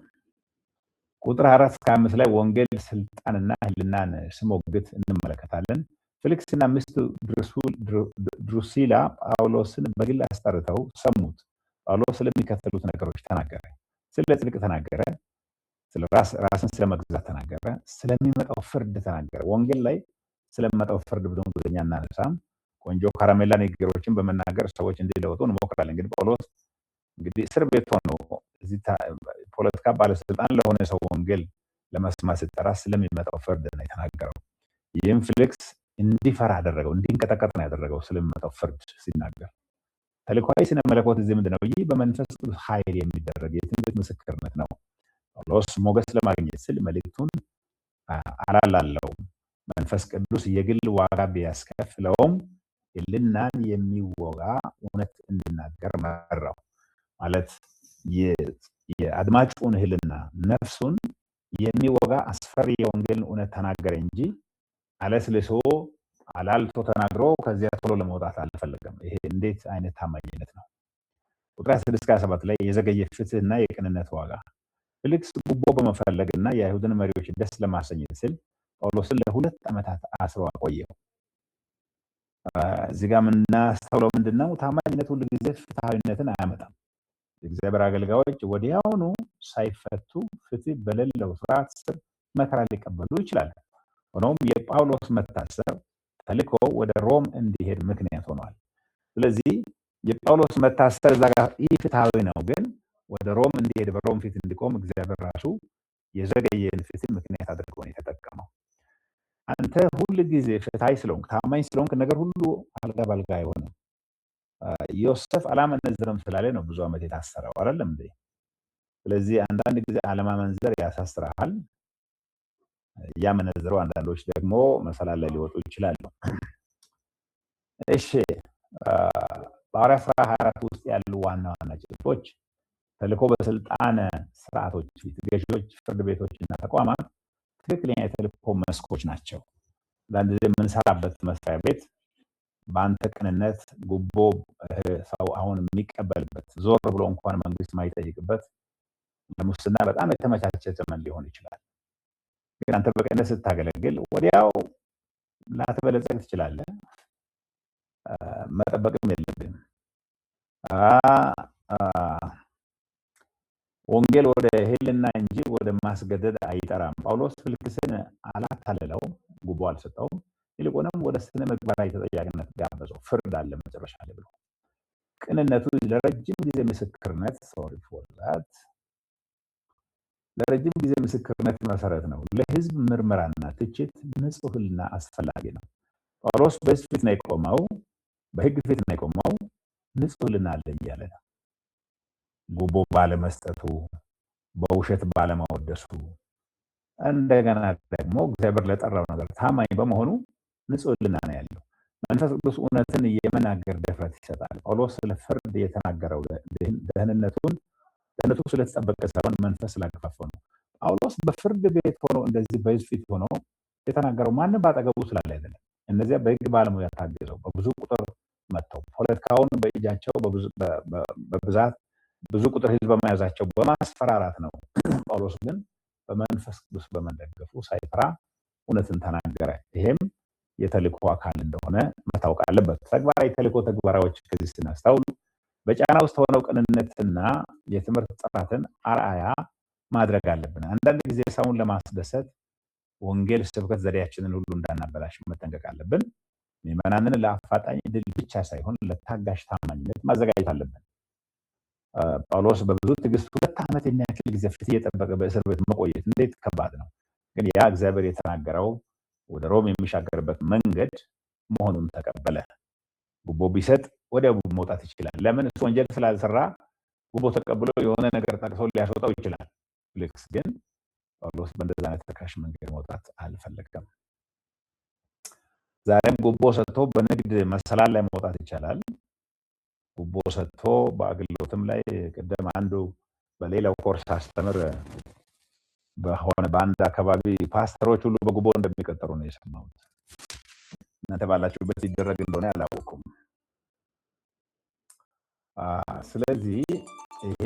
ቁጥር 4-5 ላይ ወንጌል ስልጣንና ሕልናን ስሞግት እንመለከታለን። ፊልክስና ሚስቱ ድሩሲላ ጳውሎስን በግል አስጠርተው ሰሙት። ጳውሎስ ስለሚከተሉት ነገሮች ተናገረ። ስለ ጽድቅ ተናገረ፣ ስለ ራስን ስለመግዛት ተናገረ፣ ስለሚመጣው ፍርድ ተናገረ። ወንጌል ላይ ስለሚመጣው ፍርድ ብዙም ጊዜኛ እናነሳም። ቆንጆ ካራሜላ ንግግሮችን በመናገር ሰዎች እንዲለወጡ እንሞክራለን። እንግዲህ ጳውሎስ እስር ቤት ሆኖ እዚህ ፖለቲካ ባለስልጣን ለሆነ ሰው ወንጌል ለመስማት ሲጠራ ስለሚመጣው ፍርድ ነው የተናገረው። ይህም ፊልክስ እንዲፈራ አደረገው፣ እንዲንቀጠቀጥ ነው ያደረገው ስለሚመጣው ፍርድ ሲናገር። ተልእኮአዊ ስነ መለኮት እዚህ ምንድነው? ይህ በመንፈስ ቅዱስ ኃይል የሚደረግ የትንቢት ምስክርነት ነው። ጳውሎስ ሞገስ ለማግኘት ስል መልእክቱን አላላለውም። መንፈስ ቅዱስ የግል ዋጋ ቢያስከፍለውም ሕልናን የሚወጋ እውነት እንዲናገር መራው። ማለት የአድማጩን ሕልና ነፍሱን የሚወጋ አስፈሪ የወንጌልን እውነት ተናገረ እንጂ አለስልሶ አላልቶ ተናግሮ ከዚያ ቶሎ ለመውጣት አልፈለገም። ይሄ እንዴት አይነት ታማኝነት ነው! ቁጥር 6-7 ላይ የዘገየ ፍትህና የቅንነት ዋጋ። ፊልክስ ጉቦ በመፈለግና የአይሁድን መሪዎች ደስ ለማሰኘት ሲል ጳውሎስን ለሁለት ዓመታት አስሮ አቆየው። እዚህ ጋር የምናስተውለው ምንድነው? ታማኝነት ሁሉ ጊዜ ፍትሐዊነትን አያመጣም። የእግዚአብሔር አገልጋዮች ወዲያውኑ ሳይፈቱ ፍትህ በሌለው ስርዓት ስር መከራ ሊቀበሉ ይችላሉ። ሆኖም የጳውሎስ መታሰር ተልኮ ወደ ሮም እንዲሄድ ምክንያት ሆኗል። ስለዚህ የጳውሎስ መታሰር እዛ ጋር ኢፍትሐዊ ነው፣ ግን ወደ ሮም እንዲሄድ በሮም ፊት እንዲቆም እግዚአብሔር ራሱ የዘገየን ፍትህ ምክንያት አድርጎ ነው የተጠቀመው። አንተ ሁሉ ጊዜ ፍትሐዊ ስለሆንክ ታማኝ ስለሆንክ ነገር ሁሉ አልጋ ባልጋ አይሆንም። ዮሴፍ አላመነዝርም ስላለ ነው ብዙ ዓመት የታሰረው አይደለም እንዴ? ስለዚህ አንዳንድ ጊዜ አለማመንዘር ያሳስራል። ያመነዘሩ አንዳንዶች ደግሞ መሰላል ላይ ሊወጡ ይችላሉ። እሺ በሐዋርያት ሥራ 24 ውስጥ ያሉ ዋና ዋና ጭብጦች ተልእኮ በስልጣን ስርዓቶች ፊት ገዢዎች፣ ፍርድ ቤቶች እና ተቋማት ትክክለኛ የተልእኮ መስኮች ናቸው። አንዳንድ ጊዜ የምንሰራበት መስሪያ ቤት በአንተ ቅንነት ጉቦ ሰው አሁን የሚቀበልበት ዞር ብሎ እንኳን መንግስት ማይጠይቅበት ለሙስና በጣም የተመቻቸ ዘመን ሊሆን ይችላል። ግን አንተ በቅንነት ስታገለግል ወዲያው ላትበለጸግ ትችላለህ። መጠበቅም የለብንም። ወንጌል ወደ ሄልና እንጂ ወደ ማስገደድ አይጠራም። ጳውሎስ ፊልክስን አላታለለው፣ ጉቦ አልሰጠውም። ይልቁንም ወደ ስነ ምግባራዊ ተጠያቂነት ጋበዘው። ፍርድ አለ መጨረሻ ላይ ብሎ ቅንነቱ ለረጅም ጊዜ ምስክርነት ለረጅም ጊዜ ምስክርነት መሰረት ነው። ለህዝብ ምርመራና ትችት ንጹህና አስፈላጊ ነው። ጳውሎስ በህዝብ ፊት ነው የቆመው፣ በህግ ፊት ነው የቆመው። ንጹህና አለ እያለ ነው። ጉቦ ባለመስጠቱ፣ በውሸት ባለማወደሱ፣ እንደገና ደግሞ እግዚአብሔር ለጠራው ነገር ታማኝ በመሆኑ ንጹህና ነው ያለው። መንፈስ ቅዱስ እውነትን የመናገር ድፍረት ይሰጣል። ጳውሎስ ስለ ፍርድ የተናገረው ደህንነቱ ስለተጠበቀ ሳይሆን መንፈስ ስላገፋፈው ነው። ጳውሎስ በፍርድ ቤት ሆኖ እንደዚህ በህዝብ ፊት ሆኖ የተናገረው ማንም ባጠገቡ ስላለ አይደለም። እነዚያ በህግ ባለሙያ ታግዘው በብዙ ቁጥር መጥተው ፖለቲካውን በእጃቸው በብዛት ብዙ ቁጥር ህዝብ በመያዛቸው በማስፈራራት ነው። ጳውሎስ ግን በመንፈስ ቅዱስ በመደገፉ ሳይፈራ እውነትን ተናገረ። ይሄም የተልእኮ አካል እንደሆነ መታወቅ አለበት። ተግባራዊ የተልእኮ ተግባራዎች ከዚህ ስናስተውል በጫና ውስጥ ሆነው ቅንነትና የትምህርት ጥራትን አርአያ ማድረግ አለብን። አንዳንድ ጊዜ ሰውን ለማስደሰት ወንጌል ስብከት ዘዴያችንን ሁሉ እንዳናበላሽ መጠንቀቅ አለብን። ምዕመናንን ለአፋጣኝ ድል ብቻ ሳይሆን ለታጋሽ ታማኝነት ማዘጋጀት አለብን። ጳውሎስ በብዙ ትዕግስት 2 ዓመት የሚያክል ጊዜ ፍትህ እየጠበቀ በእስር ቤት መቆየት እንዴት ከባድ ነው! ግን ያ እግዚአብሔር የተናገረው ወደ ሮም የሚሻገርበት መንገድ መሆኑን ተቀበለ። ጉቦ ቢሰጥ ወዲያው መውጣት ይችላል። ለምን? እሱ ወንጀል ስላልሰራ ጉቦ ተቀብሎ የሆነ ነገር ጠቅሶ ሊያስወጣው ይችላል። ፍሊክስ ግን ጳውሎስ በእንደዛ አይነት ተካሽ መንገድ መውጣት አልፈለገም። ዛሬም ጉቦ ሰጥቶ በንግድ መሰላል ላይ መውጣት ይቻላል። ጉቦ ሰጥቶ በአገልግሎትም ላይ ቀደም አንዱ በሌላው ኮርስ አስተምር በአንድ አካባቢ ፓስተሮች ሁሉ በጉቦ እንደሚቀጠሩ ነው የሰማሁት። እናንተ ባላችሁበት ይደረግ እንደሆነ አላወኩም። ስለዚህ ይሄ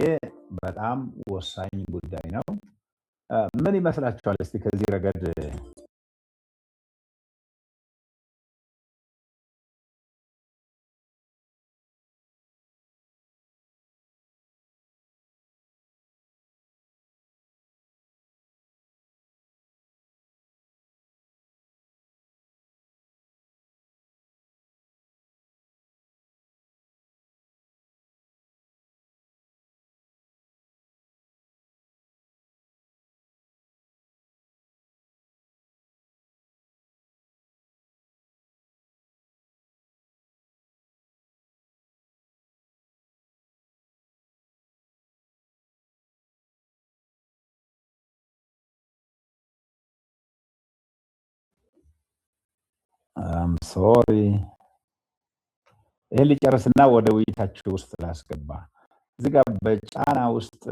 በጣም ወሳኝ ጉዳይ ነው። ምን ይመስላችኋል? እስቲ ከዚህ ረገድ ሶሪ ይሄን ሊጨርስና ወደ ውይይታችሁ ውስጥ ላስገባ። እዚህ ጋር በጫና ውስጥ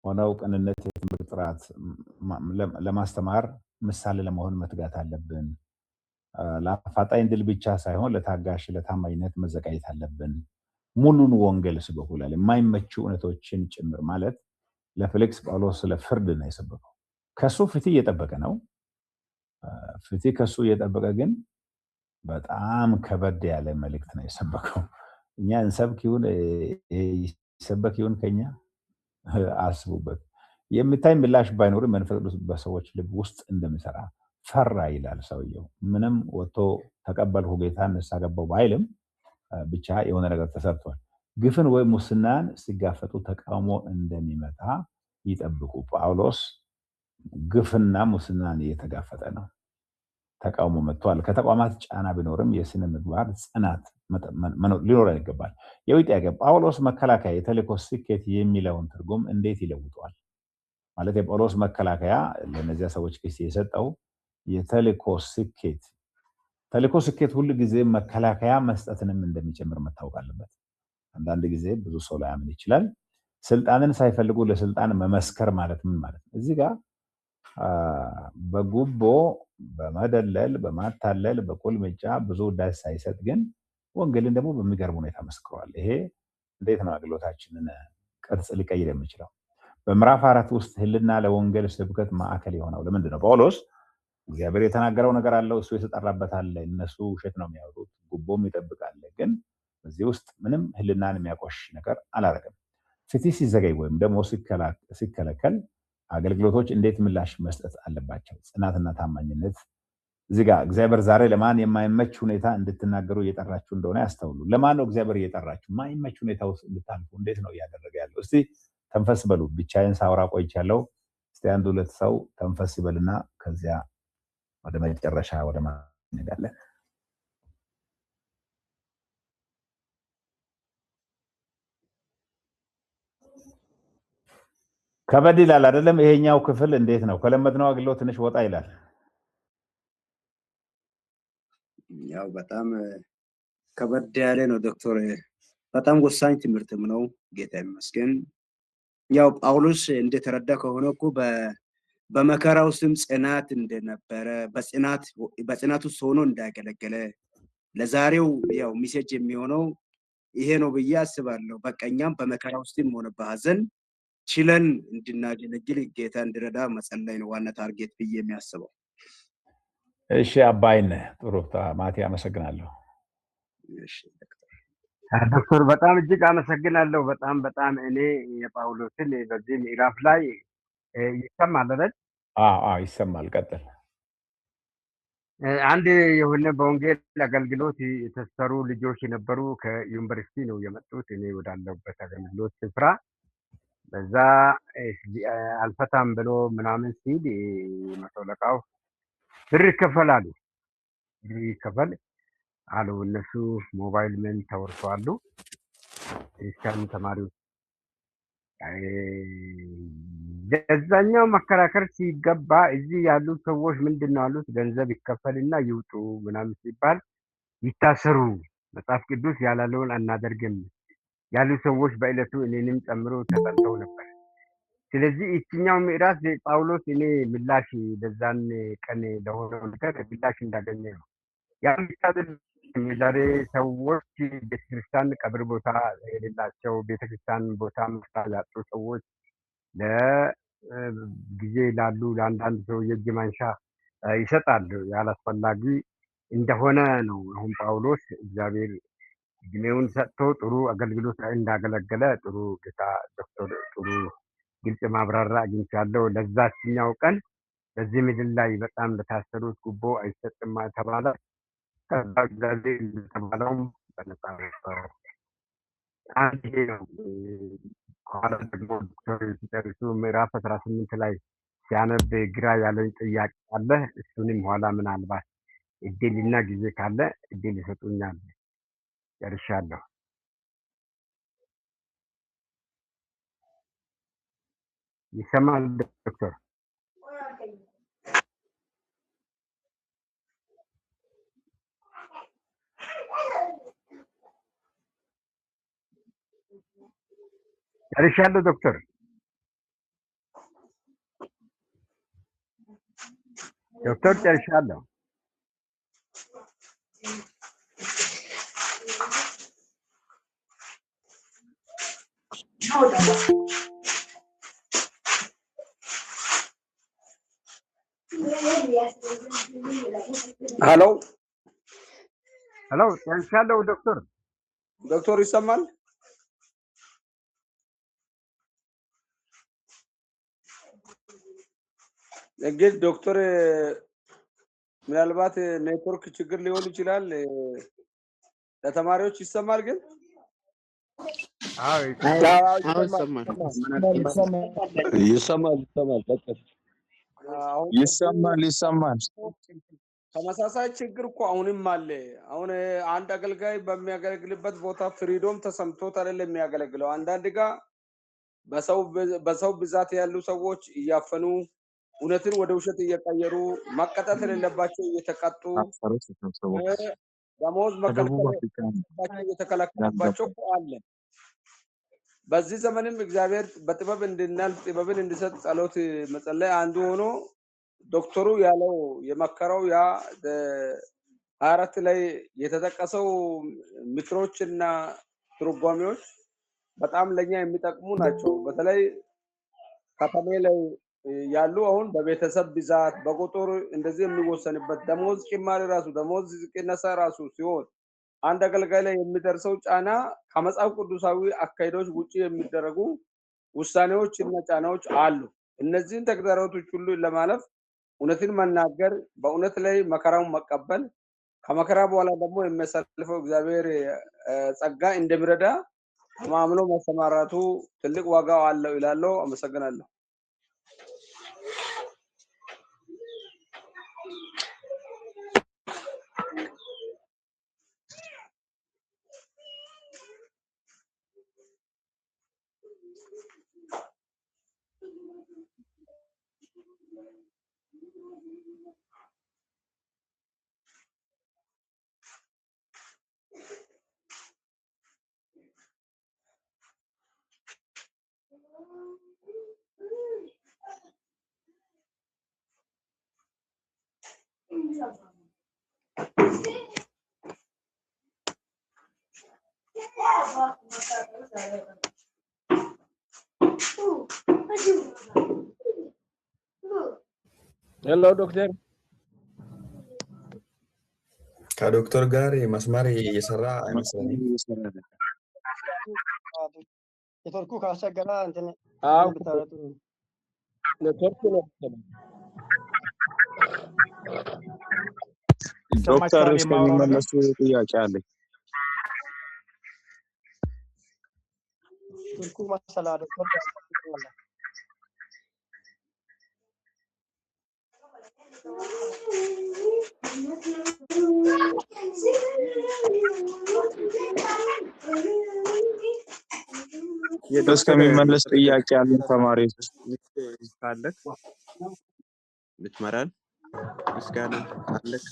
ሆነው ቅንነት፣ የትምህርት ጥራት ለማስተማር ምሳሌ ለመሆን መትጋት አለብን። ለአፋጣኝ ድል ብቻ ሳይሆን ለታጋሽ ለታማኝነት መዘጋጀት አለብን። ሙሉን ወንጌል ስበኩ ይላል። የማይመቹ እውነቶችን ጭምር ማለት ለፌሊክስ ጳውሎስ ስለ ፍርድ ነው የሰበከው። ከሱ ፍትህ እየጠበቀ ነው። ፍትህ ከሱ እየጠበቀ ግን በጣም ከበድ ያለ መልእክት ነው የሰበከው። እኛ እንሰብክ ይሁን ይሰበክ ይሁን ከኛ አስቡበት። የሚታይ ምላሽ ባይኖርም መንፈስ ቅዱስ በሰዎች ልብ ውስጥ እንደሚሰራ ፈራ ይላል ሰውየው። ምንም ወጥቶ ተቀበልኩ ጌታን ንስሐ ገባሁ ባይልም ብቻ የሆነ ነገር ተሰርቷል። ግፍን ወይም ሙስናን ሲጋፈጡ ተቃውሞ እንደሚመጣ ይጠብቁ። ጳውሎስ ግፍና ሙስናን እየተጋፈጠ ነው። ተቃውሞ መጥቷል። ከተቋማት ጫና ቢኖርም የስነ ምግባር ጽናት ሊኖረን ይገባል። የጥያቄ ጳውሎስ መከላከያ የተልእኮ ስኬት የሚለውን ትርጉም እንዴት ይለውጠዋል? ማለት የጳውሎስ መከላከያ ለነዚያ ሰዎች ክስ የሰጠው የተልእኮ ስኬት ሁሉ ጊዜ መከላከያ መስጠትንም እንደሚጨምር መታወቅ አለበት። አንዳንድ ጊዜ ብዙ ሰው ላያምን ይችላል። ስልጣንን ሳይፈልጉ ለስልጣን መመስከር ማለት ምን ማለት ነው? እዚህ ጋር በጉቦ በመደለል በማታለል በቁልምጫ ብዙ ውዳሴ ሳይሰጥ ግን ወንጌልን ደግሞ በሚገርም ሁኔታ መስክሯል። ይሄ እንዴት ነው አገልግሎታችንን ቅርጽ ሊቀይር የሚችለው? በምዕራፍ 4 ውስጥ ህልና ለወንጌል ስብከት ማዕከል የሆነው ለምንድን ነው? ጳውሎስ እግዚአብሔር የተናገረው ነገር አለው፣ እሱ የተጠራበት አለ። እነሱ ውሸት ነው የሚያወሩት፣ ጉቦም ይጠብቃል። ግን በዚህ ውስጥ ምንም ህልናን የሚያቆሽ ነገር አላደረገም። ፍትህ ሲዘገይ ወይም ደግሞ ሲከለከል አገልግሎቶች እንዴት ምላሽ መስጠት አለባቸው? ጽናትና ታማኝነት። እዚህ ጋር እግዚአብሔር ዛሬ ለማን የማይመች ሁኔታ እንድትናገሩ እየጠራችሁ እንደሆነ ያስተውሉ። ለማን ነው እግዚአብሔር እየጠራችሁ? ማይመች ሁኔታ ውስጥ እንድታልፉ እንዴት ነው እያደረገ ያለው? እስቲ ተንፈስ በሉ። ብቻዬን ሳውራ ቆይቻለሁ። እስቲ አንድ ሁለት ሰው ተንፈስ ይበልና ከዚያ ወደ መጨረሻ ወደ እንሄዳለን። ከበድ ይላል አይደለም? ይሄኛው ክፍል እንዴት ነው? ከለመድነው አገልግሎት ትንሽ ወጣ ይላል። ያው በጣም ከበድ ያለ ነው ዶክተር። በጣም ወሳኝ ትምህርትም ነው። ጌታ ይመስገን። ያው ጳውሎስ እንደተረዳ ከሆነ እኮ በመከራ ውስጥም ጽናት እንደነበረ በጽናት ውስጥ ሆኖ እንዳገለገለ ለዛሬው ያው ሚሴጅ የሚሆነው ይሄ ነው ብዬ አስባለሁ። በቀኛም በመከራ ውስጥም ሆነ በሐዘን ችለን እንድናገለግል ጌታ እንዲረዳ መጸለይ ነው ዋና ታርጌት ብዬ የሚያስበው። እሺ አባይነ ጥሩ ማቴ አመሰግናለሁ። እሺ ዶክተር በጣም እጅግ አመሰግናለሁ። በጣም እኔ የጳውሎስን በዚህ ምዕራፍ ላይ ይሰማል አይደል? አዎ ይሰማል። ቀጥል። አንድ የሆነ በወንጌል አገልግሎት የተሰሩ ልጆች የነበሩ ከዩኒቨርሲቲ ነው የመጡት እኔ ወዳለሁበት አገልግሎት ስፍራ። በዛ አልፈታም ብሎ ምናምን ሲል መቶ አለቃው ብር ይከፈላሉ። ብር ይከፈል አሉ። እነሱ ሞባይል ምን ተወርሰዋሉ። ክርስቲያን ተማሪዎች ለዛኛው መከራከር ሲገባ እዚህ ያሉ ሰዎች ምንድነው አሉት? ገንዘብ ይከፈልና ይውጡ ምናምን ሲባል ይታሰሩ፣ መጽሐፍ ቅዱስ ያላለውን አናደርግም ያሉ ሰዎች በእለቱ እኔንም ጨምሮ ተጠልተው ነበር። ስለዚህ እቺኛው ምዕራፍ ጳውሎስ እኔ ምላሽ ለዛን ቀን ለሆነው ነገር ምላሽ እንዳገኘ ነው። ያን ዛሬ ሰዎች ቤተክርስቲያን ቀብር ቦታ የሌላቸው ቤተክርስቲያን ቦታ መስራት ያጡ ሰዎች ለጊዜ ላሉ ለአንዳንድ ሰው የእጅ ማንሻ ይሰጣሉ። ያላስፈላጊ እንደሆነ ነው። አሁን ጳውሎስ እግዚአብሔር እድሜውን ሰጥቶ ጥሩ አገልግሎት ላይ እንዳገለገለ ጥሩ ጌታ ዶክተር ጥሩ ግልጽ ማብራሪያ አግኝቻለሁ። ለዛችኛው ቀን በዚህ ምድር ላይ በጣም ለታሰሩት ጉቦ አይሰጥም ተባለ። ከዛ እግዚአብሔር እንደተባለውም በነፃ ነበር። አንድ ይሄ ነው። ከኋላ ደግሞ ዶክተር ሲጨርሱ ምዕራፍ 18 ላይ ሲያነብ ግራ ያለኝ ጥያቄ አለ። እሱንም ኋላ ምናልባት እድልና ጊዜ ካለ እድል ይሰጡኛል። ጨርሻለሁ። ይሰማል ዶክተር? ጨርሻለሁ ዶክተር። ዶክተር ጨርሻለሁ። ሄሎ ሄሎ ያንሻለው ዶክተር ይሰማል? እንግዲህ ዶክተር ምናልባት ኔትወርክ ችግር ሊሆን ይችላል። ለተማሪዎች ይሰማል ግን? አዎ ይሰማል። ይሰማል። ተመሳሳይ ችግር እኮ አሁንም አለ። አሁን አንድ አገልጋይ በሚያገለግልበት ቦታ ፍሪዶም ተሰምቶት አይደለም የሚያገለግለው። አንዳንድ ጋር በሰው ብዛት ያሉ ሰዎች እያፈኑ እውነትን ወደ ውሸት እየቀየሩ መቀጣት የሌለባቸው እየተቀጡ ደሞዝ መከልከል እየተከለከለባቸው አለ። በዚህ ዘመንም እግዚአብሔር በጥበብ እንድናልፍ ጥበብን እንዲሰጥ ጸሎት መጸለይ አንዱ ሆኖ ዶክተሩ ያለው የመከረው ያ 24 ላይ የተጠቀሰው ምክሮችና ትርጓሜዎች በጣም ለኛ የሚጠቅሙ ናቸው። በተለይ ከተሜ ላይ ያሉ አሁን በቤተሰብ ብዛት በቁጥር እንደዚህ የሚወሰንበት ደሞዝ ጭማሪ ራሱ ደሞዝ ቅነሳ ራሱ ሲሆን አንድ አገልጋይ ላይ የሚደርሰው ጫና ከመጽሐፍ ቅዱሳዊ አካሄዶች ውጪ የሚደረጉ ውሳኔዎች እና ጫናዎች አሉ። እነዚህን ተግዳሮቶች ሁሉ ለማለፍ እውነትን መናገር፣ በእውነት ላይ መከራውን መቀበል፣ ከመከራ በኋላ ደግሞ የሚያሳልፈው እግዚአብሔር ጸጋ እንደሚረዳ ማምኖ መሰማራቱ ትልቅ ዋጋ አለው ይላለው። አመሰግናለሁ። ሄሎ ዶክተር ከዶክተር ጋር መስመር እየሰራ አይመስለኝም። ኔትወርኩ ካስቸገረ እንትን ኔትወርክ ነው። ዶክተር እስከሚመለሱ ጥያቄ አለኝ። ኔትወርኩ መሰላ ዶክተር እስከሚመለስ ጥያቄ ያለን ተማሪዎች ካለክ ልትመራን ምስጋና ካለክ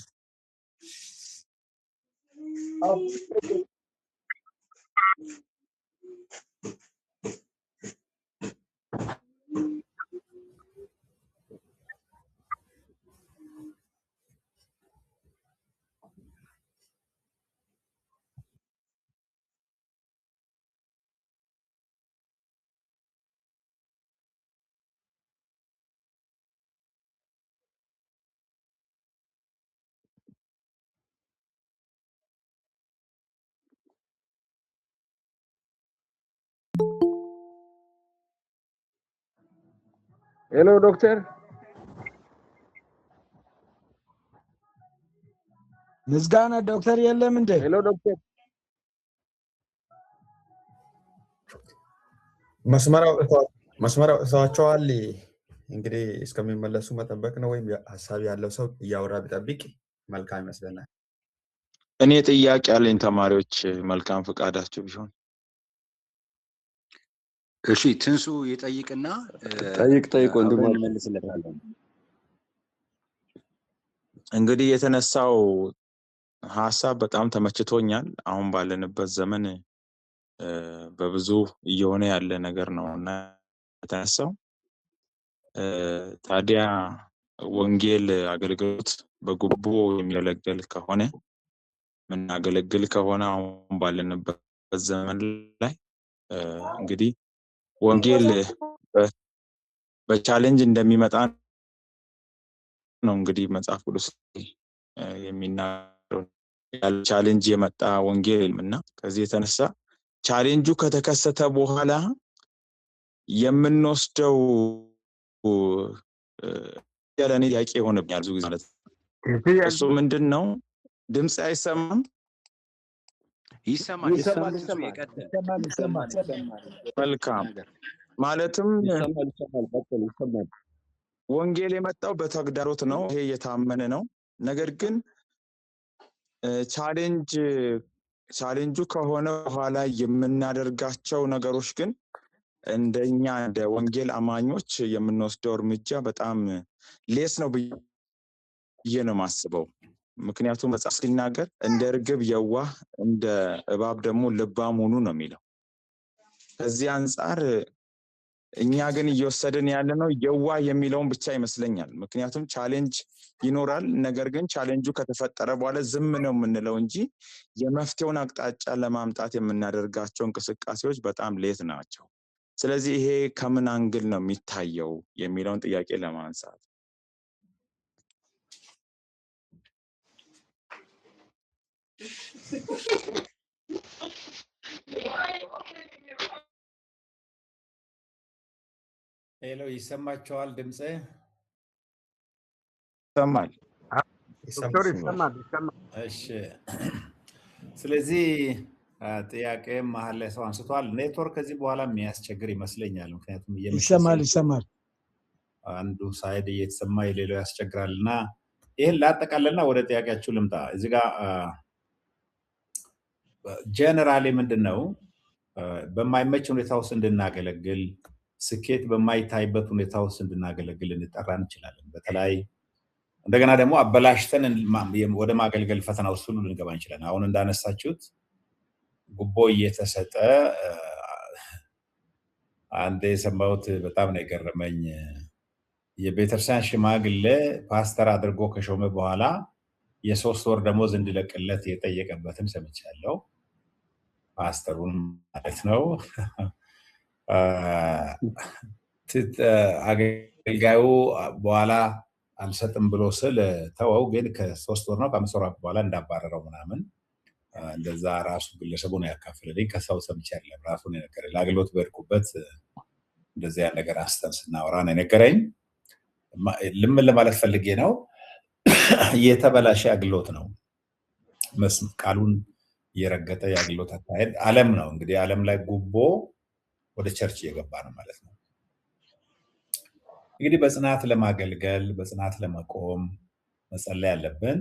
ሄሎ ዶክተር ምስጋና ዶክተር የለም እንዴ? ሄሎ ዶክተር መስመር አውጥተዋቸዋል። እንግዲህ እስከሚመለሱ መጠበቅ ነው፣ ወይም ሀሳብ ያለው ሰው እያወራ ቢጠብቅ መልካም ይመስለናል። እኔ ጥያቄ ያለኝ ተማሪዎች መልካም ፈቃዳቸው ቢሆን። እሺ ትንሱ ይጠይቅና ጠይቅ ወንድም እንመልስለታለን። እንግዲህ የተነሳው ሀሳብ በጣም ተመችቶኛል። አሁን ባለንበት ዘመን በብዙ እየሆነ ያለ ነገር ነውና የተነሳው ታዲያ ወንጌል አገልግሎት በጉቦ የሚያገለግል ከሆነ ምናገለግል ከሆነ አሁን ባለንበት ዘመን ላይ እንግዲህ ወንጌል በቻሌንጅ እንደሚመጣ ነው እንግዲህ መጽሐፍ ቅዱስ የሚናገረው ቻሌንጅ የመጣ ወንጌል እና ከዚህ የተነሳ ቻሌንጁ ከተከሰተ በኋላ የምንወስደው ያለኔ ጥያቄ ሆነብኛል ብዙ ጊዜ ማለት እሱ ምንድነው? ድምጽ አይሰማም? ይሰማል። መልካም ማለትም ይሰማል። ወንጌል የመጣው በተግዳሮት ነው። ይሄ የታመነ ነው። ነገር ግን ቻሌንጁ ከሆነ በኋላ የምናደርጋቸው ነገሮች ግን እንደኛ እንደ ወንጌል አማኞች የምንወስደው እርምጃ በጣም ሌስ ነው ብዬ ነው የማስበው። ምክንያቱም መጽሐፍ ሲናገር እንደ ርግብ የዋህ እንደ እባብ ደግሞ ልባም ሁኑ ነው የሚለው። ከዚህ አንጻር እኛ ግን እየወሰድን ያለነው የዋህ የሚለውን ብቻ ይመስለኛል። ምክንያቱም ቻሌንጅ ይኖራል። ነገር ግን ቻሌንጁ ከተፈጠረ በኋላ ዝም ነው የምንለው እንጂ የመፍትሄውን አቅጣጫ ለማምጣት የምናደርጋቸው እንቅስቃሴዎች በጣም ሌት ናቸው። ስለዚህ ይሄ ከምን አንግል ነው የሚታየው የሚለውን ጥያቄ ለማንሳት ሄሎ፣ ይሰማቸዋል? ድምጽ ይሰማል? ዶክተር ይሰማል? እሺ። ስለዚህ ጥያቄ መሀል ላይ ሰው አንስቷል። ኔትወርክ ከዚህ በኋላ የሚያስቸግር ይመስለኛል። ምክንያቱም ይሰማል አንዱ ሳይድ እየተሰማ የሌላው ያስቸግራል እና ይሄን ላጠቃለልና ወደ ጥያቄያችሁ ልምጣ። እዚህ ጋር ጀነራሊ ምንድነው በማይመች ሁኔታ ውስጥ እንድናገለግል፣ ስኬት በማይታይበት ሁኔታ ውስጥ እንድናገለግል እንጠራ እንችላለን። በተለይ እንደገና ደግሞ አበላሽተን ወደ ማገልገል ፈተና ውስጥ ሁሉ ልንገባ እንችላለን። አሁን እንዳነሳችሁት ጉቦ እየተሰጠ አንድ የሰማሁት በጣም ነው የገረመኝ። የቤተክርስቲያን ሽማግሌ ፓስተር አድርጎ ከሾመ በኋላ የ3 ወር ደሞዝ እንዲለቅለት የጠየቀበትን ሰምቻለሁ። ፓስተሩን ማለት ነው። አገልጋዩ በኋላ አልሰጥም ብሎ ስል ተወው፣ ግን ከ3 ወር ነው ከ5 ወር በኋላ እንዳባረረው ምናምን እንደዛ ራሱ ግለሰቡ ነው ያካፈለልኝ። ከሰው ሰምቼ አይደለም፣ ራሱ ነው የነገረኝ። ለአገልግሎት በሄድኩበት እንደዚያ ነገር አንስተን ስናወራ ነው የነገረኝ። ልምን ለማለት ፈልጌ ነው፣ የተበላሸ አገልግሎት ነው። ቃሉን የረገጠ የአገልግሎት አካሄድ ዓለም ነው። እንግዲህ ዓለም ላይ ጉቦ ወደ ቸርች እየገባ ነው ማለት ነው። እንግዲህ በጽናት ለማገልገል በጽናት ለመቆም መጸለይ ያለብን።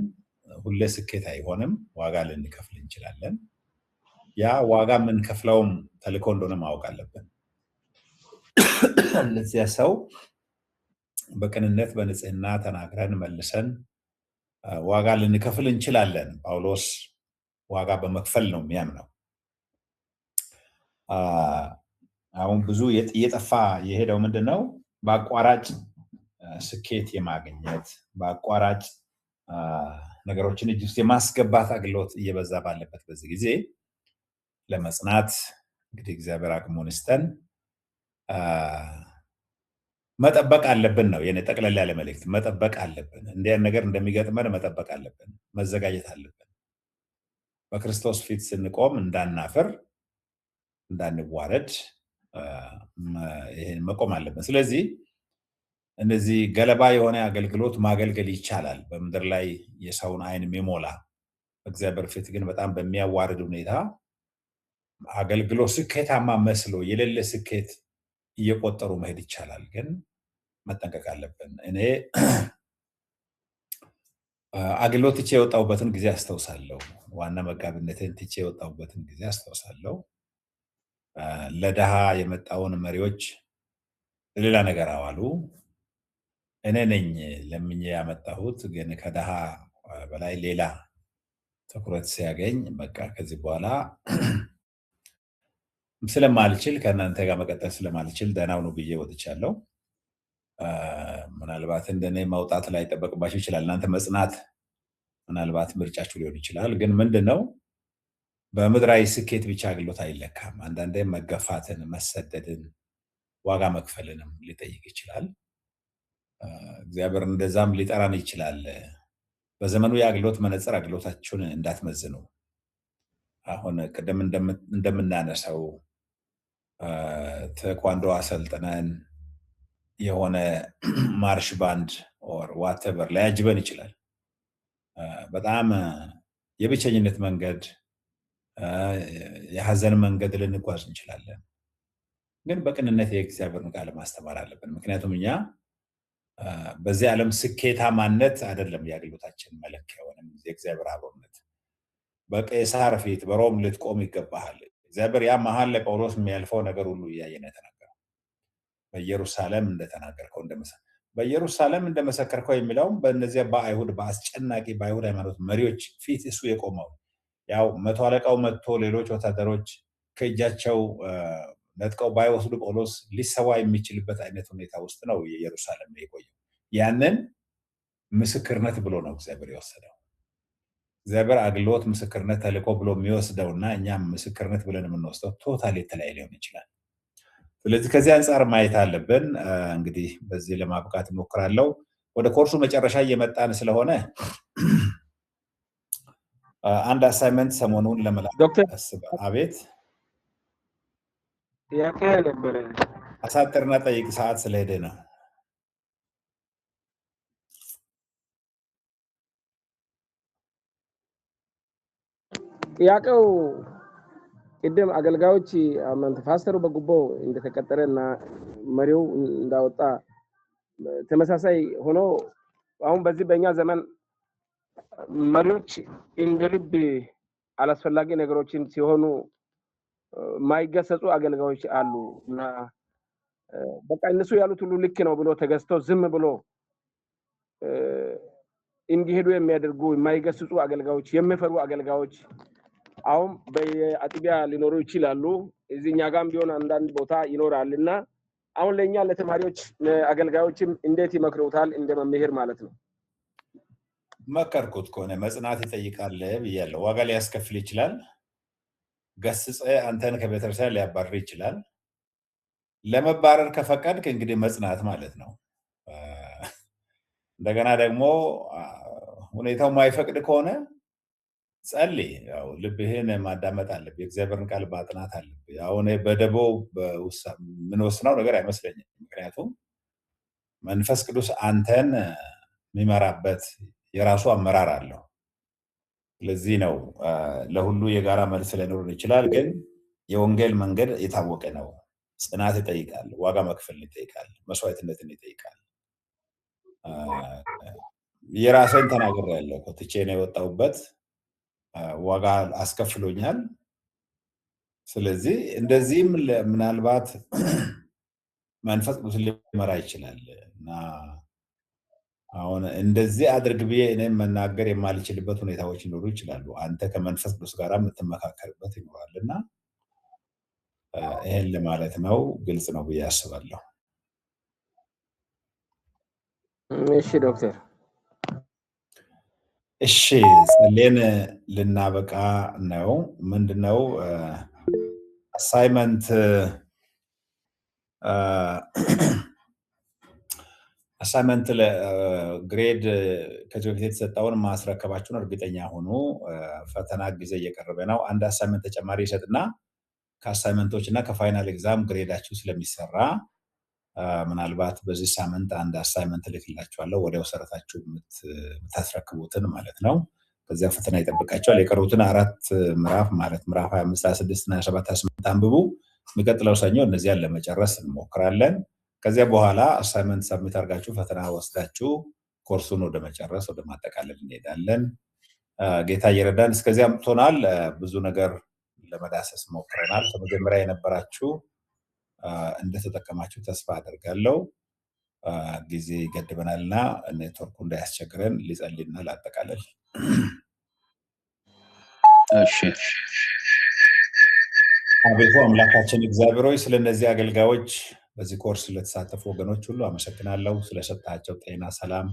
ሁሌ ስኬት አይሆንም፣ ዋጋ ልንከፍል እንችላለን። ያ ዋጋ የምንከፍለውም ተልእኮ እንደሆነ ማወቅ አለብን። ለዚያ ሰው በቅንነት በንጽህና ተናግረን መልሰን ዋጋ ልንከፍል እንችላለን። ጳውሎስ ዋጋ በመክፈል ነው የሚያምነው። አሁን ብዙ እየጠፋ የሄደው ምንድነው? በአቋራጭ ስኬት የማግኘት በአቋራጭ ነገሮችን እጅ ውስጥ የማስገባት አገልግሎት እየበዛ ባለበት በዚህ ጊዜ ለመጽናት እንግዲህ እግዚአብሔር አቅሙን ይስጠን። መጠበቅ አለብን ነው የኔ ጠቅለል ያለ መልእክት። መጠበቅ አለብን። እንዲህ አይነት ነገር እንደሚገጥመን መጠበቅ አለብን። መዘጋጀት አለብን። በክርስቶስ ፊት ስንቆም እንዳናፍር፣ እንዳንዋረድ ይሄን መቆም አለብን። ስለዚህ እነዚህ ገለባ የሆነ አገልግሎት ማገልገል ይቻላል፣ በምድር ላይ የሰውን አይን የሚሞላ። በእግዚአብሔር ፊት ግን በጣም በሚያዋርድ ሁኔታ አገልግሎት ስኬታማ መስሎ የሌለ ስኬት እየቆጠሩ መሄድ ይቻላል፣ ግን መጠንቀቅ አለብን። እኔ አገልግሎት ትቼ የወጣሁበትን ጊዜ አስታውሳለሁ። ዋና መጋቢነትን ትቼ የወጣሁበትን ጊዜ አስታውሳለሁ። ለድሃ የመጣውን መሪዎች ሌላ ነገር አዋሉ። እኔ ነኝ ለምኜ ያመጣሁት፣ ግን ከድሃ በላይ ሌላ ትኩረት ሲያገኝ በቃ ከዚህ በኋላ ስለማልችል ከእናንተ ጋር መቀጠል ስለማልችል ደህናው ነው ብዬ ወጥቻለሁ። ምናልባት እንደኔ መውጣት ላይ ጠበቅባችሁ ይችላል። እናንተ መጽናት ምናልባት ምርጫችሁ ሊሆን ይችላል። ግን ምንድነው በምድራዊ ስኬት ብቻ አገልግሎት አይለካም። አንዳንዴ መገፋትን፣ መሰደድን፣ ዋጋ መክፈልንም ሊጠይቅ ይችላል። እግዚአብሔር እንደዛም ሊጠራን ይችላል። በዘመኑ የአገልግሎት መነጽር አገልግሎታችሁን እንዳትመዝኑ። አሁን ቅድም እንደምናነሳው ተኳንዶ አሰልጥነን የሆነ ማርሽ ባንድ ኦር ዋትኤቨር ሊያጅበን ይችላል። በጣም የብቸኝነት መንገድ የሐዘን መንገድ ልንጓዝ እንችላለን። ግን በቅንነት የእግዚአብሔርን ቃል ማስተማር አለብን። ምክንያቱም እኛ በዚህ ዓለም ስኬታማነት አይደለም የአገልግሎታችን መለኪያ ወይም የእግዚአብሔር አብሮነት። በቄሳር ፊት በሮም ልትቆም ይገባሃል። እግዚአብሔር ያ መሃል ላይ ጳውሎስ የሚያልፈው ነገር ሁሉ እያየን የተናገረው በኢየሩሳሌም እንደተናገርከው በኢየሩሳሌም እንደመሰከርከው የሚለውም በእነዚያ በአይሁድ በአስጨናቂ በአይሁድ ሃይማኖት መሪዎች ፊት እሱ የቆመው ያው መቶ አለቃው መጥቶ ሌሎች ወታደሮች ከእጃቸው ነጥቀው ባይወስዱ ጳውሎስ ሊሰዋ የሚችልበት አይነት ሁኔታ ውስጥ ነው የኢየሩሳሌም የቆየው። ያንን ምስክርነት ብሎ ነው እግዚአብሔር የወሰደው። እግዚአብሔር አገልግሎት ምስክርነት ተልእኮ ብሎ የሚወስደውና እኛም ምስክርነት ብለን የምንወስደው ቶታሊ የተለያየ ሊሆን ይችላል። ስለዚህ ከዚህ አንጻር ማየት አለብን። እንግዲህ በዚህ ለማብቃት እሞክራለሁ። ወደ ኮርሱ መጨረሻ እየመጣን ስለሆነ አንድ አሳይመንት ሰሞኑን ለመላክ አቤት ጥያቄ ነበረ። አሳጥርና ጠይቅ፣ ሰዓት ስለሄደ ነው። ጥያቄው ቅድም አገልጋዮች ፓስተሩ በጉቦ እንደተቀጠረና መሪው እንዳወጣ ተመሳሳይ ሆኖ አሁን በዚህ በእኛ ዘመን መሪዎች እንደልብ አላስፈላጊ ነገሮችን ሲሆኑ ማይገሰጹ አገልጋዮች አሉ እና በቃ እነሱ ያሉት ሁሉ ልክ ነው ብሎ ተገዝተው ዝም ብሎ እንዲሄዱ የሚያደርጉ የማይገስጹ አገልጋዮች፣ የሚፈሩ አገልጋዮች አሁን በአጥቢያ ሊኖሩ ይችላሉ። እዚህኛ ጋርም ቢሆን አንዳንድ ቦታ ይኖራልና አሁን ለኛ ለተማሪዎች አገልጋዮችም እንዴት ይመክሩታል? እንደ መምህር ማለት ነው። መከርኩት ከሆነ መጽናት ይጠይቃል ብያለሁ። ዋጋ ሊያስከፍል ይችላል። ገስጸ አንተን ከቤተክርስቲያን ሊያባርር ይችላል። ለመባረር ከፈቀድክ እንግዲህ መጽናት ማለት ነው። እንደገና ደግሞ ሁኔታው ማይፈቅድ ከሆነ ጸልይ። ያው ልብህን ማዳመጥ አለብህ። የእግዚአብሔርን ቃል ማጥናት አለብህ። አሁን በደቦ ምን ወስነው ነገር አይመስለኝም። ምክንያቱም መንፈስ ቅዱስ አንተን የሚመራበት የራሱ አመራር አለው። ለዚህ ነው ለሁሉ የጋራ መልስ ሊኖር ይችላል። ግን የወንጌል መንገድ የታወቀ ነው። ጽናት ይጠይቃል፣ ዋጋ መክፈል ይጠይቃል፣ መስዋዕትነትን ይጠይቃል። የራሴን ተናግሬያለሁ። ትቼ ነው የወጣሁበት፣ ዋጋ አስከፍሎኛል። ስለዚህ እንደዚህም ምናልባት መንፈስ ቅዱስ ሊመራ ይችላል እና አሁን እንደዚህ አድርግ ብዬ እኔም መናገር የማልችልበት ሁኔታዎች ሊኖሩ ይችላሉ። አንተ ከመንፈስ ቅዱስ ጋር የምትመካከርበት ይኖራልና ይሄን ለማለት ነው። ግልጽ ነው ብዬ አስባለሁ። እሺ ዶክተር። እሺ ጸሌን ልናበቃ ነው። ምንድነው አሳይመንት አሳይመንት ለግሬድ ከዚህ በፊት የተሰጠውን ማስረከባችሁን እርግጠኛ ሆኑ። ፈተና ጊዜ እየቀረበ ነው። አንድ አሳይመንት ተጨማሪ ይሰጥና ከአሳይመንቶች እና ከፋይናል ኤግዛም ግሬዳችሁ ስለሚሰራ ምናልባት በዚህ ሳምንት አንድ አሳይመንት ልክላችኋለሁ። ወዲያው ሰርታችሁ የምታስረክቡትን ማለት ነው። ከዚያ ፈተና ይጠብቃችኋል። የቀሩትን 4 ምዕራፍ ማለት ምዕራፍ 25፣ 26 እና 27፣ 28 አንብቡ። የሚቀጥለው ሰኞ እነዚያን ለመጨረስ እንሞክራለን። ከዚያ በኋላ አሳይመንት ሰብሚት አድርጋችሁ ፈተና ወስዳችሁ ኮርሱን ወደ መጨረስ ወደ ማጠቃለል እንሄዳለን። ጌታ እየረዳን እስከዚያ አምጥቶናል። ብዙ ነገር ለመዳሰስ ሞክረናል። ከመጀመሪያ የነበራችሁ እንደተጠቀማችሁ ተስፋ አደርጋለሁ። ጊዜ ይገድበናልና ኔትወርኩ እንዳያስቸግረን ሊጸልይና ላጠቃለል። እሺ አቤቱ አምላካችን እግዚአብሔር ሆይ ስለነዚህ አገልጋዮች በዚህ ኮርስ ስለተሳተፉ ወገኖች ሁሉ አመሰግናለሁ። ስለሰጣቸው ጤና፣ ሰላም